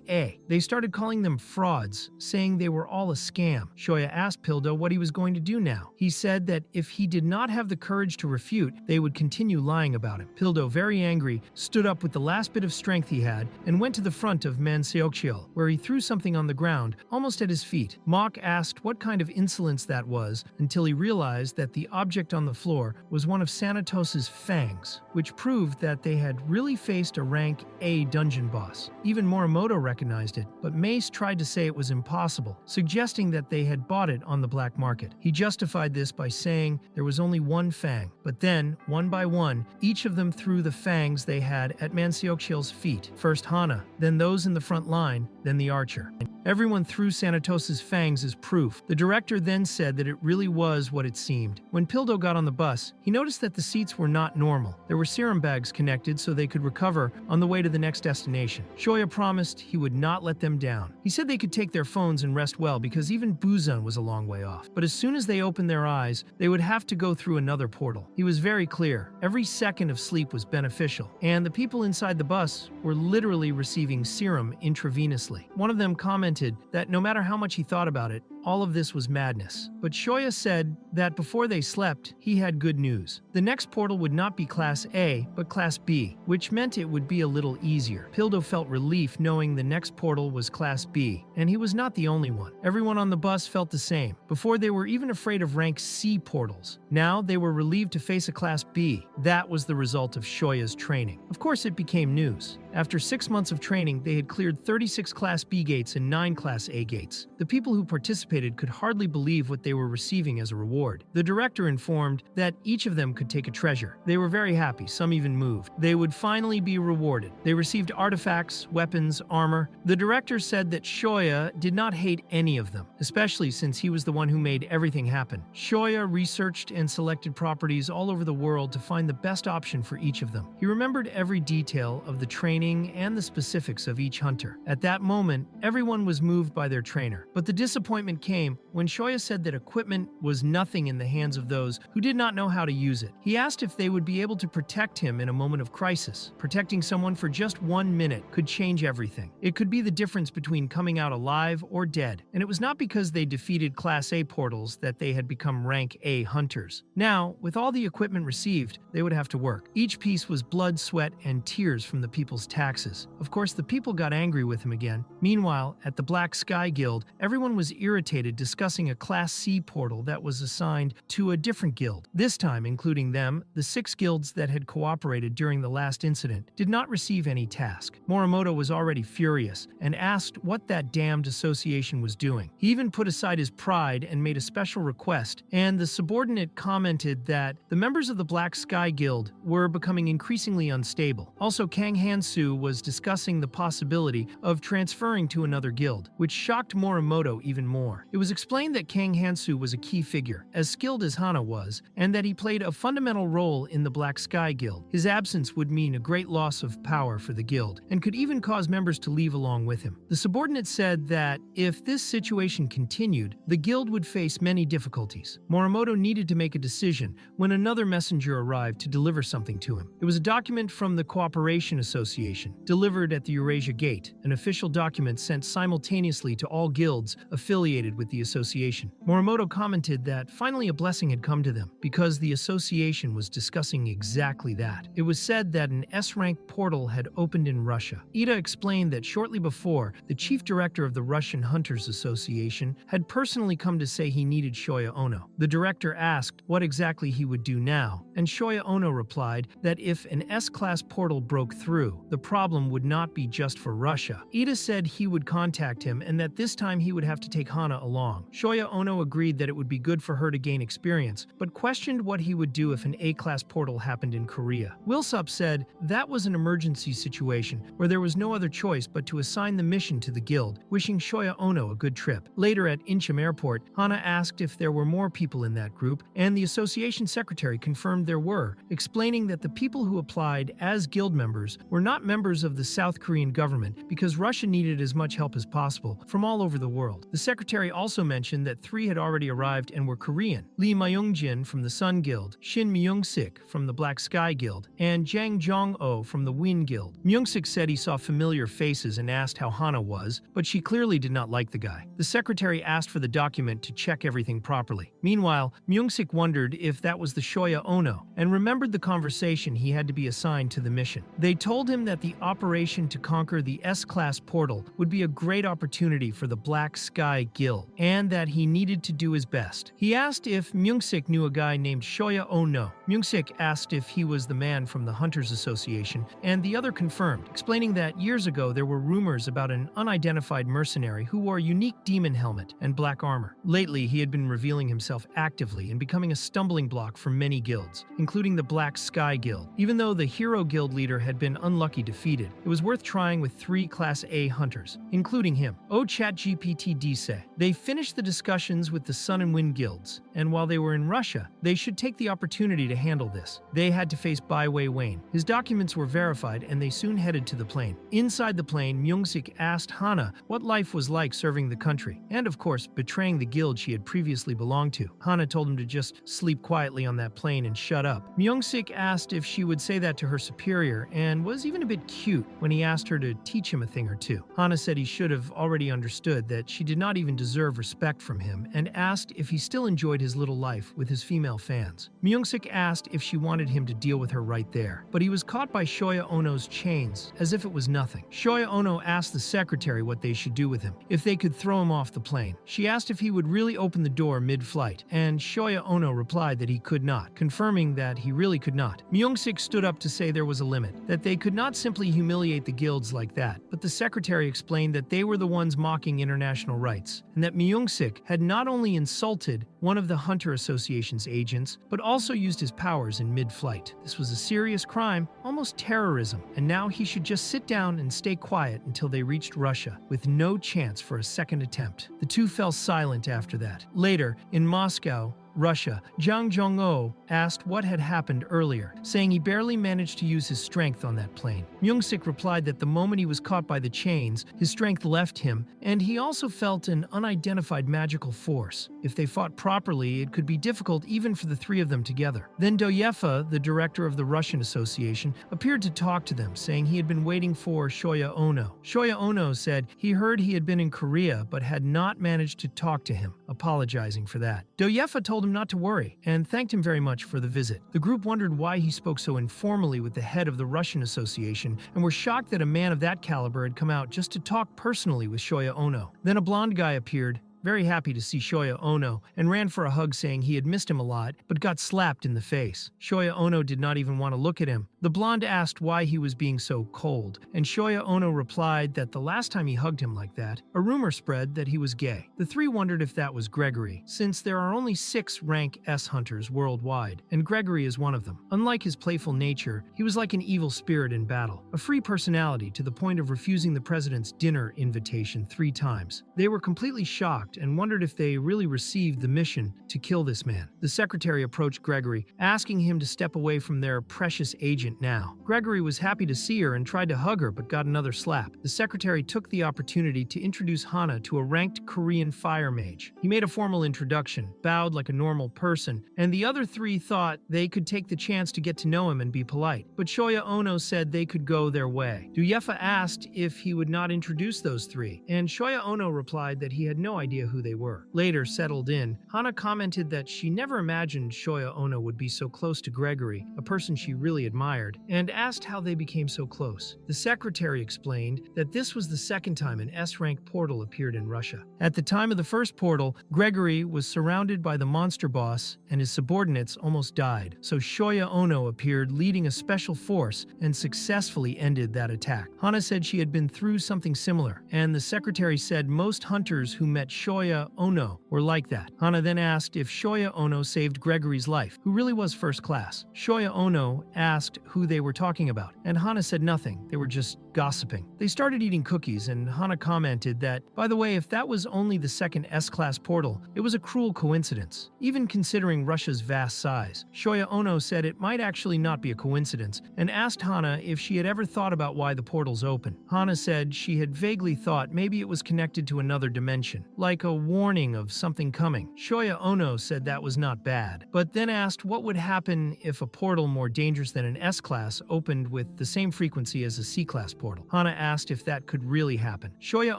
A. They started calling them frauds, saying they were all a scam. Shoya asked Pildo what he was going to do now. He said that if he did not have the courage to refute, they would continue lying about him. Pildo, very angry, stood up with the last bit of strength he had and went to the front of Manseokchil, where he threw something on the ground, almost at his feet. Mok asked what kind of insolence that was until he realized that the object on the floor was one of Sanatos's fangs, which proved that they had really faced a rank A dungeon boss. Even Morimoto recognized it, but Mace tried to say it was impossible, suggesting that they had bought it on the black market. He justified this by saying there was only one fang, but then, one by one, each of them threw the fangs they had at Manseokchil's feet. First Hana, then those in the front line, then the archer. Everyone threw Sanatos's fangs as proof. The director then said that it really was what it seemed. When Pildo got on the bus, he noticed that the seats were not normal. There were serum bags connected so they could recover on the way to the next destination. Shoya promised he would not let them down. He said they could take their phones and rest well because even Buzan was a long way off. But as soon as they opened their eyes, they would have to go through another portal. He was very clear. Every second of sleep was beneficial, and the people inside the bus were literally receiving serum intravenously. One of them commented that no matter how much he thought about it, all of this was madness. But Shoya said that before they slept, he had good news. The next portal would not be Class A, but Class B, which meant it would be a little easier. Pildo felt relief knowing the next portal was Class B, and he was not the only one. Everyone on the bus felt the same. Before they were even afraid of rank C portals. Now they were relieved to face a Class B. That was the result of Shoya's training. Of course, it became news. After 6 months of training, they had cleared 36 Class B gates and 9 Class A gates. The people who participated could hardly believe what they were receiving as a reward. The director informed that each of them could take a treasure. They were very happy, some even moved. They would finally be rewarded. They received artifacts, weapons, armor. The director said that Shoya did not hate any of them, especially since he was the one who made everything happen. Shoya researched and selected properties all over the world to find the best option for each of them. He remembered every detail of the training and the specifics of each hunter. At that moment, everyone was moved by their trainer. But the disappointment came when Shoya said that equipment was nothing in the hands of those who did not know how to use it. He asked if they would be able to protect him in a moment of crisis. Protecting someone for just 1 minute could change everything. It could be the difference between coming out alive or dead. And it was not because they defeated Class A portals that they had become rank A hunters. Now, with all the equipment received, they would have to work. Each piece was blood, sweat, and tears from the people's taxes. Of course, the people got angry with him again. Meanwhile, at the Black Sky Guild, everyone was irritated discussing a Class C portal that was assigned to a different guild. This time, including them, the 6 guilds that had cooperated during the last incident did not receive any task. Morimoto was already furious and asked what that damned association was doing. He even put aside his pride and made a special request, and the subordinate commented that the members of the Black Sky Guild were becoming increasingly unstable. Also, Kang Hansu was discussing the possibility of transferring to another guild, which shocked Morimoto even more. It was explained that Kang Hansu was a key figure, as skilled as Hana was, and that he played a fundamental role in the Black Sky Guild. His absence would mean a great loss of power for the guild, and could even cause members to leave along with him. The subordinate said that if this situation continued, the guild would face many difficulties. Morimoto needed to make a decision when another messenger arrived to deliver something to him. It was a document from the Cooperation Association, delivered at the Eurasia Gate, an official document sent simultaneously to all guilds affiliated with the association. Morimoto commented that finally a blessing had come to them, because the association was discussing exactly that. It was said that an S-rank portal had opened in Russia. Ida explained that shortly before, the chief director of the Russian Hunters Association had personally come to say he needed Shoya Ono. The director asked what exactly he would do now, and Shoya Ono replied that if an S-class portal broke through, the problem would not be just for Russia. Ida said he would contact him and that this time he would have to take Hana along. Shoya Ono agreed that it would be good for her to gain experience, but questioned what he would do if an A-class portal happened in Korea. Wilsop said that was an emergency situation where there was no other choice but to assign the mission to the guild, wishing Shoya Ono a good trip. Later at Incheon Airport, Hana asked if there were more people in that group, and the association secretary confirmed there were, explaining that the people who applied as guild members were not members of the South Korean government because Russia needed as much help as possible from all over the world. The secretary also mentioned that 3 had already arrived and were Korean: Lee Myung-jin from the Sun Guild, Shin Myung-sik from the Black Sky Guild, and Jang Jong-oh from the Wind Guild. Myung-sik said he saw familiar faces and asked how Hana was, but she clearly did not like the guy. The secretary asked for the document to check everything properly. Meanwhile, Myung-sik wondered if that was the Shoya Ono, and remembered the conversation he had to be assigned to the mission. They told him that the operation to conquer the S-class portal would be a great opportunity for the Black Sky Guild, and that he needed to do his best. He asked if Myung-sik knew a guy named Shoya Ono. Myung-sik asked if he was the man from the Hunters Association, and the other confirmed, explaining that years ago there were rumors about an unidentified mercenary who wore a unique demon helmet and black armor. Lately, he had been revealing himself actively and becoming a stumbling block for many guilds, including the Black Sky Guild. Even though the Hero Guild leader had been unlucky defeated, it was worth trying with 3 Class A hunters, including him. ChatGPT Dise. They finished the discussions with the Sun and Wind Guilds, and while they were in Russia, they should take the opportunity to handle this. They had to face Bai Wei-Wane. His documents were verified, and they soon headed to the plane. Inside the plane, Myung-sik asked Hana what life was like serving the country, and of course, betraying the guild she had previously belonged to. Hana told him to just sleep quietly on that plane and shut up. Myung-sik asked if she would say that to her superior, and was even a bit cute when he asked her to teach him a thing or two. Hana said he should have already understood that she did not even deserve respect from him, and asked if he still enjoyed his little life with his female fans. Myung-sik asked if she wanted him to deal with her right there, but he was caught by Shoya Ono's chains as if it was nothing. Shoya Ono asked the secretary what they should do with him, if they could throw him off the plane. She asked if he would really open the door mid-flight, and Shoya Ono replied that he could not, confirming that he really could not. Myung-sik stood up to say there was a limit, that they could not simply humiliate the guilds like that, but the secretary explained that they were the ones mocking international rights, and that Myung-sik had not only insulted one of the Hunter Association's agents, but also used his powers in mid-flight. This was a serious crime, almost terrorism, and now he should just sit down and stay quiet until they reached Russia, with no chance for a second attempt. The two fell silent after that. Later, in Moscow, Russia, Zhang Zhong'o asked what had happened earlier, saying he barely managed to use his strength on that plane. Myung-sik replied that the moment he was caught by the chains, his strength left him, and he also felt an unidentified magical force. If they fought properly, it could be difficult even for the three of them together. Then Doyefa, the director of the Russian Association, appeared to talk to them, saying he had been waiting for Shoya Ono. Shoya Ono said he heard he had been in Korea but had not managed to talk to him, apologizing for that. Doyefa told him not to worry, and thanked him very much for the visit. The group wondered why he spoke so informally with the head of the Russian Association, and were shocked that a man of that caliber had come out just to talk personally with Shoya Ono. Then a blonde guy appeared, very happy to see Shoya Ono, and ran for a hug saying he had missed him a lot, but got slapped in the face. Shoya Ono did not even want to look at him. The blonde asked why he was being so cold, and Shoya Ono replied that the last time he hugged him like that, a rumor spread that he was gay. The three wondered if that was Gregory, since there are only 6 rank S hunters worldwide, and Gregory is one of them. Unlike his playful nature, he was like an evil spirit in battle, a free personality to the point of refusing the president's dinner invitation 3 times. They were completely shocked and wondered if they really received the mission to kill this man. The secretary approached Gregory, asking him to step away from their precious agent now. Gregory was happy to see her and tried to hug her but got another slap. The secretary took the opportunity to introduce Hana to a ranked Korean fire mage. He made a formal introduction, bowed like a normal person, and the other 3 thought they could take the chance to get to know him and be polite. But Shoya Ono said they could go their way. Doyefa asked if he would not introduce those 3, and Shoya Ono replied that he had no idea who they were. Later, settled in, Hana commented that she never imagined Shoya Ono would be so close to Gregory, a person she really admired, and asked how they became so close. The secretary explained that this was the second time an S-rank portal appeared in Russia. At the time of the first portal, Gregory was surrounded by the monster boss and his subordinates almost died, so Shoya Ono appeared leading a special force and successfully ended that attack. Hana said she had been through something similar, and the secretary said most hunters who met Shoya Ono were like that. Hana then asked if Shoya Ono saved Gregory's life, who really was first class. Shoya Ono asked who they were talking about, and Hana said nothing, they were just gossiping. They started eating cookies, and Hana commented that, by the way, if that was only the second S-class portal, it was a cruel coincidence, even considering Russia's vast size. Shoya Ono said it might actually not be a coincidence, and asked Hana if she had ever thought about why the portals open. Hana said she had vaguely thought maybe it was connected to another dimension, like a warning of something coming. Shoya Ono said that was not bad, but then asked what would happen if a portal more dangerous than an S-class opened with the same frequency as a C-class portal. Hana asked if that could really happen. Shoya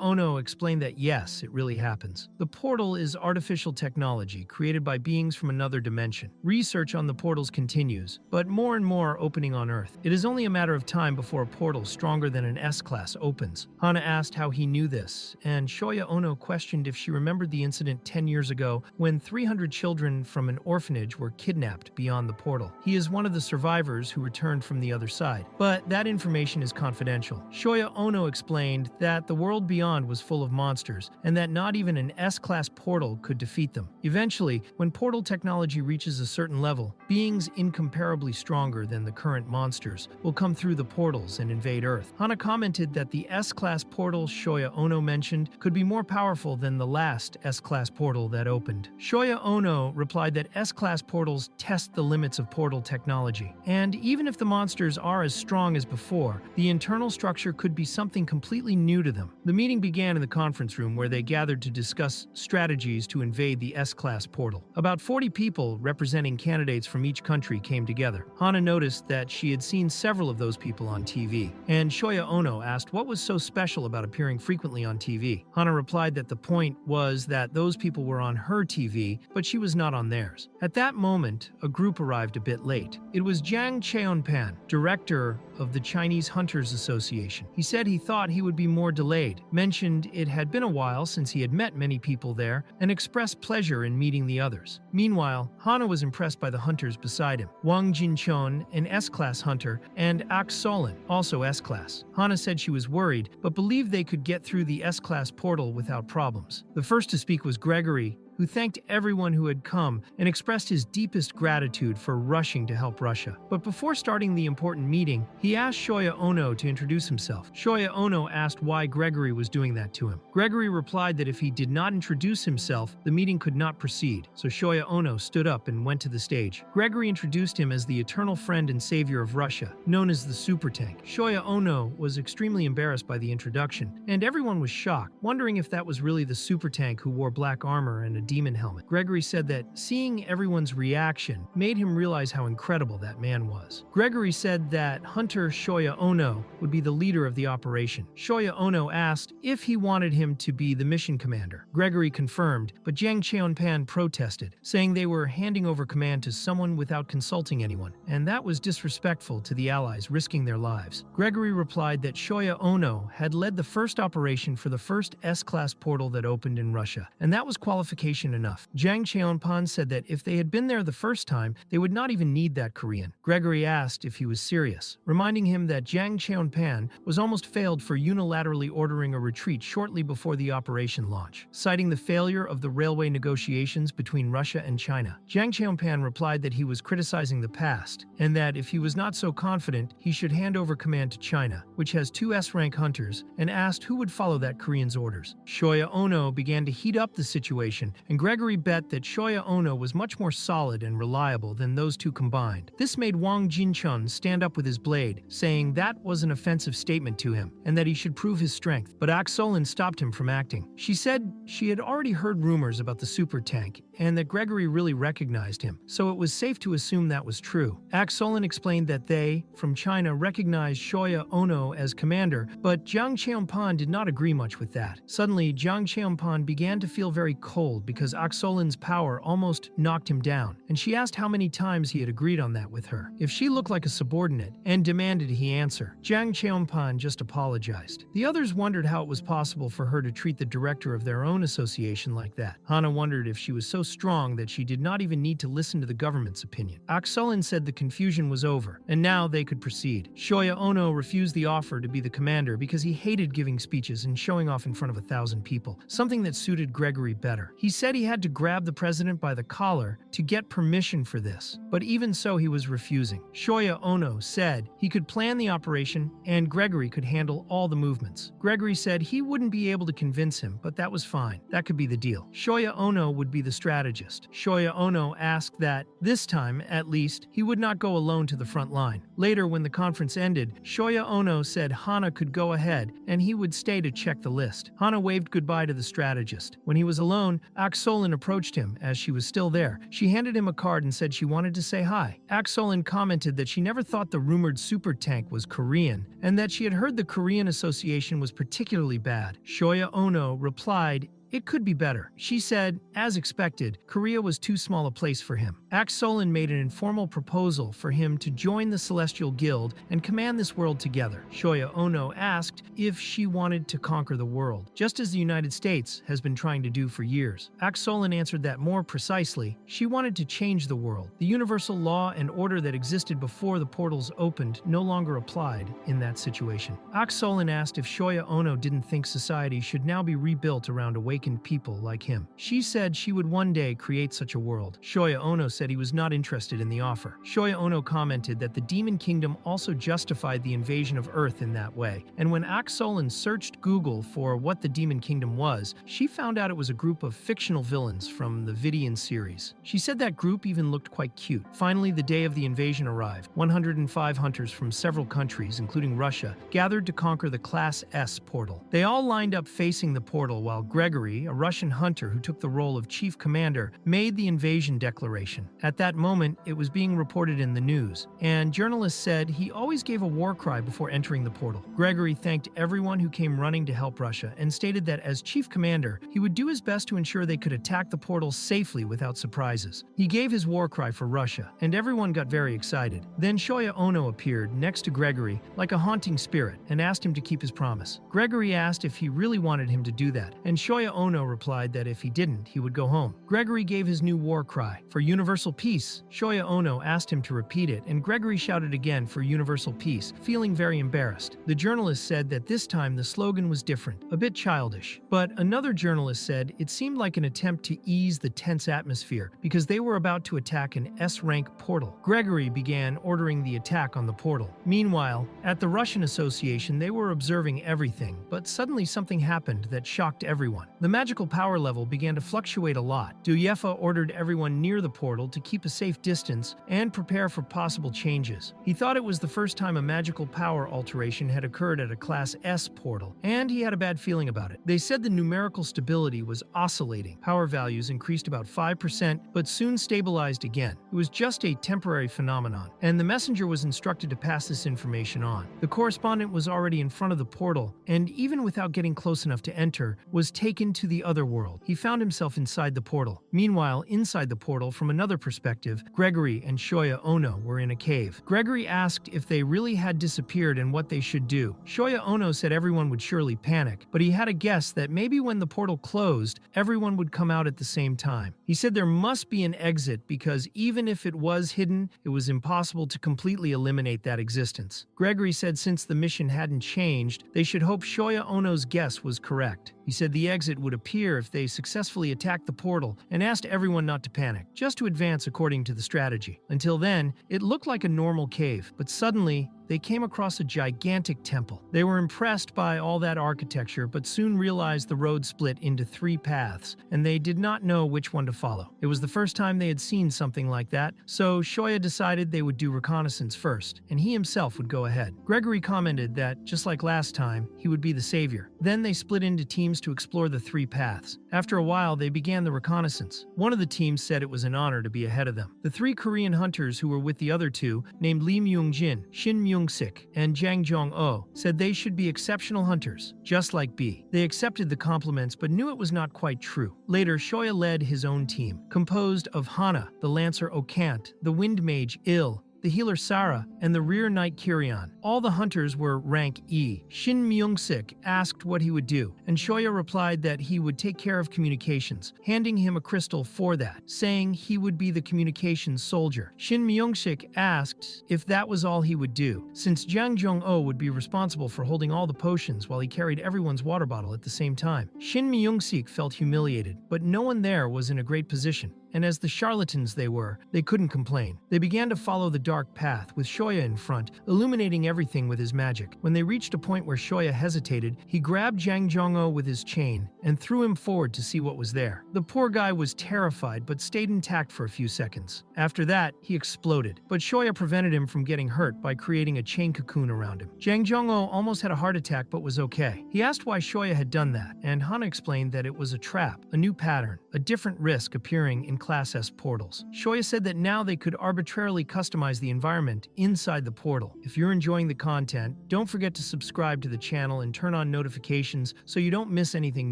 Ono explained that yes, it really happens. The portal is artificial technology created by beings from another dimension. Research on the portals continues, but more and more are opening on Earth. It is only a matter of time before a portal stronger than an S-class opens. Hana asked how he knew this, and Shoya Ono questioned if she remembered the incident 10 years ago when 300 children from an orphanage were kidnapped beyond the portal. He is one of the survivors who returned from the other side, but that information is confidential. special. Shoya Ono explained that the world beyond was full of monsters, and that not even an S-class portal could defeat them. Eventually, when portal technology reaches a certain level, beings incomparably stronger than the current monsters will come through the portals and invade Earth. Hana commented that the S-class portal Shoya Ono mentioned could be more powerful than the last S-class portal that opened. Shoya Ono replied that S-class portals test the limits of portal technology, and even if the monsters are as strong as before, the internal structure could be something completely new to them. The meeting began in the conference room where they gathered to discuss strategies to invade the S-class portal. About 40 people representing candidates from each country came together. Hana noticed that she had seen several of those people on TV, and Shoya Ono asked what was so special about appearing frequently on TV. Hana replied that the point was that those people were on her TV, but she was not on theirs. At that moment, a group arrived a bit late. It was Jiang Cheonpan, director of the Chinese Hunters Association. He said he thought he would be more delayed, mentioned it had been a while since he had met many people there, and expressed pleasure in meeting the others. Meanwhile, Hana was impressed by the hunters beside him: Wang Jinchon, an S-class hunter, and Ak Solin, also S-class. Hana said she was worried, but believed they could get through the S-class portal without problems. The first to speak was Gregory, who thanked everyone who had come and expressed his deepest gratitude for rushing to help Russia. But before starting the important meeting, he asked Shoya Ono to introduce himself. Shoya Ono asked why Gregory was doing that to him. Gregory replied that if he did not introduce himself, the meeting could not proceed, so Shoya Ono stood up and went to the stage. Gregory introduced him as the eternal friend and savior of Russia, known as the Super Tank. Shoya Ono was extremely embarrassed by the introduction, and everyone was shocked, wondering if that was really the Super Tank who wore black armor and a demon helmet. Gregory said that seeing everyone's reaction made him realize how incredible that man was. Gregory said that Hunter Shoya Ono would be the leader of the operation. Shoya Ono asked if he wanted him to be the mission commander. Gregory confirmed, but Jiang Cheonpan protested, saying they were handing over command to someone without consulting anyone, and that was disrespectful to the allies risking their lives. Gregory replied that Shoya Ono had led the first operation for the first S-class portal that opened in Russia, and that was qualification enough. Jiang Cheonpan said that if they had been there the first time, they would not even need that Korean. Gregory asked if he was serious, reminding him that Jiang Cheonpan was almost failed for unilaterally ordering a retreat shortly before the operation launch, citing the failure of the railway negotiations between Russia and China. Jiang Cheonpan replied that he was criticizing the past, and that if he was not so confident, he should hand over command to China, which has 2 S-rank hunters, and asked who would follow that Korean's orders. Shoya Ono began to heat up the situation, and Gregory bet that Shoya Ono was much more solid and reliable than those two combined. This made Wang Jinchun stand up with his blade, saying that was an offensive statement to him, and that he should prove his strength. But Ak Solin stopped him from acting. She said she had already heard rumors about the super tank, and that Gregory really recognized him, so it was safe to assume that was true. Ak Solin explained that they, from China, recognized Shoya Ono as commander, but Jiang Cheonpan did not agree much with that. Suddenly, Jiang Cheonpan began to feel very cold because Ak Solin's power almost knocked him down, and she asked how many times he had agreed on that with her, if she looked like a subordinate, and demanded he answer. Jiang Cheonpan just apologized. The others wondered how it was possible for her to treat the director of their own association like that. Hana wondered if she was so strong that she did not even need to listen to the government's opinion. Ak Solin said the confusion was over, and now they could proceed. Shoya Ono refused the offer to be the commander because he hated giving speeches and showing off in front of 1,000 people, something that suited Gregory better. He said he had to grab the president by the collar to get permission for this, but even so he was refusing. Shoya Ono said he could plan the operation and Gregory could handle all the movements. Gregory said he wouldn't be able to convince him, but that was fine. That could be the deal. Shoya Ono would be the strategist. Shoya Ono asked that, this time at least, he would not go alone to the front line. Later, when the conference ended, Shoya Ono said Hana could go ahead and he would stay to check the list. Hana waved goodbye to the strategist. When he was alone, Ak Solin approached him as she was still there. She handed him a card and said she wanted to say hi. Ak Solin commented that she never thought the rumored super tank was Korean and that she had heard the Korean Association was particularly bad. Shoya Ono replied it could be better. She said, as expected, Korea was too small a place for him. Solon made an informal proposal for him to join the Celestial Guild and command this world together. Shoya Ono asked if she wanted to conquer the world, just as the United States has been trying to do for years. Solon answered that more precisely, she wanted to change the world. The universal law and order that existed before the portals opened no longer applied in that situation. Solon asked if Shoya Ono didn't think society should now be rebuilt around awakened people like him. She said she would one day create such a world. Shoya Ono said he was not interested in the offer. Shoya Ono commented that the Demon Kingdom also justified the invasion of Earth in that way, and when Solon searched Google for what the Demon Kingdom was, she found out it was a group of fictional villains from the Vidian series. She said that group even looked quite cute. Finally, the day of the invasion arrived. 105 hunters from several countries, including Russia, gathered to conquer the Class S portal. They all lined up facing the portal while Gregory, a Russian hunter who took the role of chief commander, made the invasion declaration. At that moment, it was being reported in the news, and journalists said he always gave a war cry before entering the portal. Gregory thanked everyone who came running to help Russia and stated that as chief commander, he would do his best to ensure they could attack the portal safely without surprises. He gave his war cry for Russia, and everyone got very excited. Then Shoya Ono appeared next to Gregory like a haunting spirit and asked him to keep his promise. Gregory asked if he really wanted him to do that, and Shoya Ono replied that if he didn't, he would go home. Gregory gave his new war cry for universal peace. Shoya Ono asked him to repeat it, and Gregory shouted again for universal peace, feeling very embarrassed. The journalist said that this time the slogan was different, a bit childish. But another journalist said it seemed like an attempt to ease the tense atmosphere because they were about to attack an S-rank portal. Gregory began ordering the attack on the portal. Meanwhile, at the Russian Association, they were observing everything, but suddenly something happened that shocked everyone. The magical power level began to fluctuate a lot. Duyefa ordered everyone near the portal to keep a safe distance and prepare for possible changes. He thought it was the first time a magical power alteration had occurred at a Class S portal, and he had a bad feeling about it. They said the numerical stability was oscillating. Power values increased about 5%, but soon stabilized again. It was just a temporary phenomenon, and the messenger was instructed to pass this information on. The correspondent was already in front of the portal, and even without getting close enough to enter, was taken to the other world. He found himself inside the portal. Meanwhile, inside the portal, from another perspective, Gregory and Shoya Ono were in a cave. Gregory asked if they really had disappeared and what they should do. Shoya Ono said everyone would surely panic, but he had a guess that maybe when the portal closed, everyone would come out at the same time. He said there must be an exit because even if it was hidden, it was impossible to completely eliminate that existence. Gregory said since the mission hadn't changed, they should hope Shoya Ono's guess was correct. He said the exit would appear if they successfully attacked the portal and asked everyone not to panic, just to advance according to the strategy. Until then, it looked like a normal cave, but suddenly, they came across a gigantic temple. They were impressed by all that architecture, but soon realized the road split into 3 paths, and they did not know which one to follow. It was the first time they had seen something like that, so Shoya decided they would do reconnaissance first, and he himself would go ahead. Gregory commented that, just like last time, he would be the savior. Then they split into teams to explore the 3 paths. After a while, they began the reconnaissance. One of the teams said it was an honor to be ahead of them. The 3 Korean hunters who were with the other 2, named Lee Myung-jin, Shin Myung-sik, and Jang Jong-oh, said they should be exceptional hunters, just like B. They accepted the compliments but knew it was not quite true. Later, Shoya led his own team, composed of Hana, the Lancer Okant, the Wind Mage Il, the healer Sarah, and the rear knight Kirion. All the hunters were rank E. Shin Myung-sik asked what he would do, and Shoya replied that he would take care of communications, handing him a crystal for that, saying he would be the communications soldier. Shin Myung-sik asked if that was all he would do, since Jang Jong-oh would be responsible for holding all the potions while he carried everyone's water bottle at the same time. Shin Myung-sik felt humiliated, but no one there was in a great position, and as the charlatans they were, they couldn't complain. They began to follow the dark path, with Shoya in front, illuminating everything with his magic. When they reached a point where Shoya hesitated, he grabbed Jang Jong-oh with his chain and threw him forward to see what was there. The poor guy was terrified but stayed intact for a few seconds. After that, he exploded, but Shoya prevented him from getting hurt by creating a chain cocoon around him. Jang Jong-oh almost had a heart attack but was okay. He asked why Shoya had done that, and Hana explained that it was a trap, a new pattern, a different risk appearing in and Class S portals. Shoya said that now they could arbitrarily customize the environment inside the portal. If you're enjoying the content, don't forget to subscribe to the channel and turn on notifications so you don't miss anything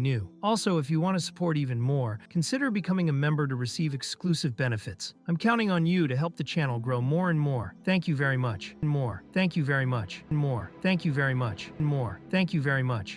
new. Also, if you want to support even more, consider becoming a member to receive exclusive benefits. I'm counting on you to help the channel grow more and more. Thank you very much. And more. Thank you very much. And more. Thank you very much. And more. Thank you very much.